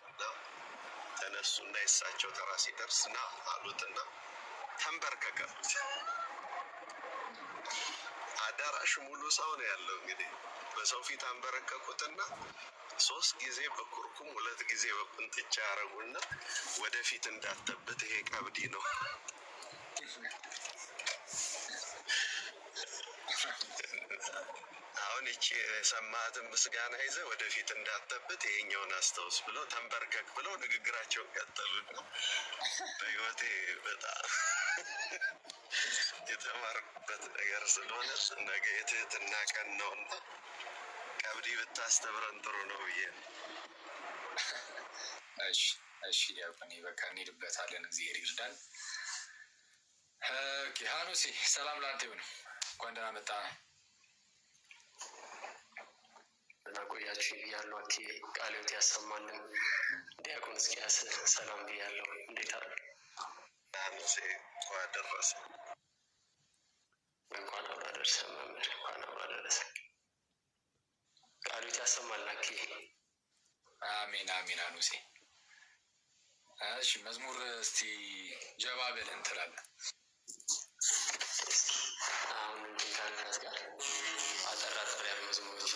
እና ተነሱና የእሳቸው ተራ ሲደርስ ና አሉትና ተንበርከከሉት። አዳራሽ ሙሉ ሰው ነው ያለው። እንግዲህ በሰው ፊት አንበረከኩትና 3 ጊዜ በኩርኩም 2 ጊዜ በቁንጥጫ ያረጉና ወደፊት እንዳተበት ይሄ ቀብዲ ነው አሁን እቺ ሰማዕትን ምስጋና ይዘ ወደፊት እንዳተበት ይሄኛውን አስተውስ ብለው ተንበርከክ ብለው ንግግራቸውን ቀጠሉና በህይወቴ በጣም የተማርኩበት ነገር ስለሆነ ነገ የትህትና ቀን ነውና ቀብዲ ብታስተምረን ጥሩ ነው ብዬ ነው። እሺ ዲያቆን በቃ እንሄድበታለን። እግዚአብሔር ይርዳን። ኪሃኑሲ ሰላም ላንተ ይሁን። እንኳን ደህና መጣ። ቆያችሁ ብያለሁ። አኬ ቃለ ሕይወት ያሰማልን። ዲያቆን እስኪያስ ሰላም ብያለሁ። እንዴት አሉ? እንኳን አደረሰ። እንኳን አብሮ አደረሰ መምህር፣ እንኳን አብሮ አደረሰ። ቃለ ሕይወት ያሰማልን አኬ። አሜን አሜን። አኑሴ እሺ፣ መዝሙር እስቲ ጀባ በለን ትላለህ። አሁን እንካልካስ ጋር አጠራጠር ያሉ መዝሙሮች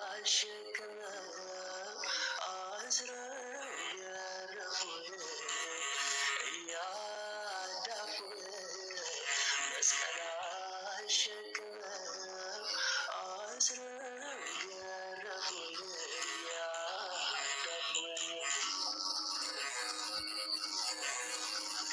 አሸክመው አስረው ገረፉኝ እያዳፉኝ መስቀል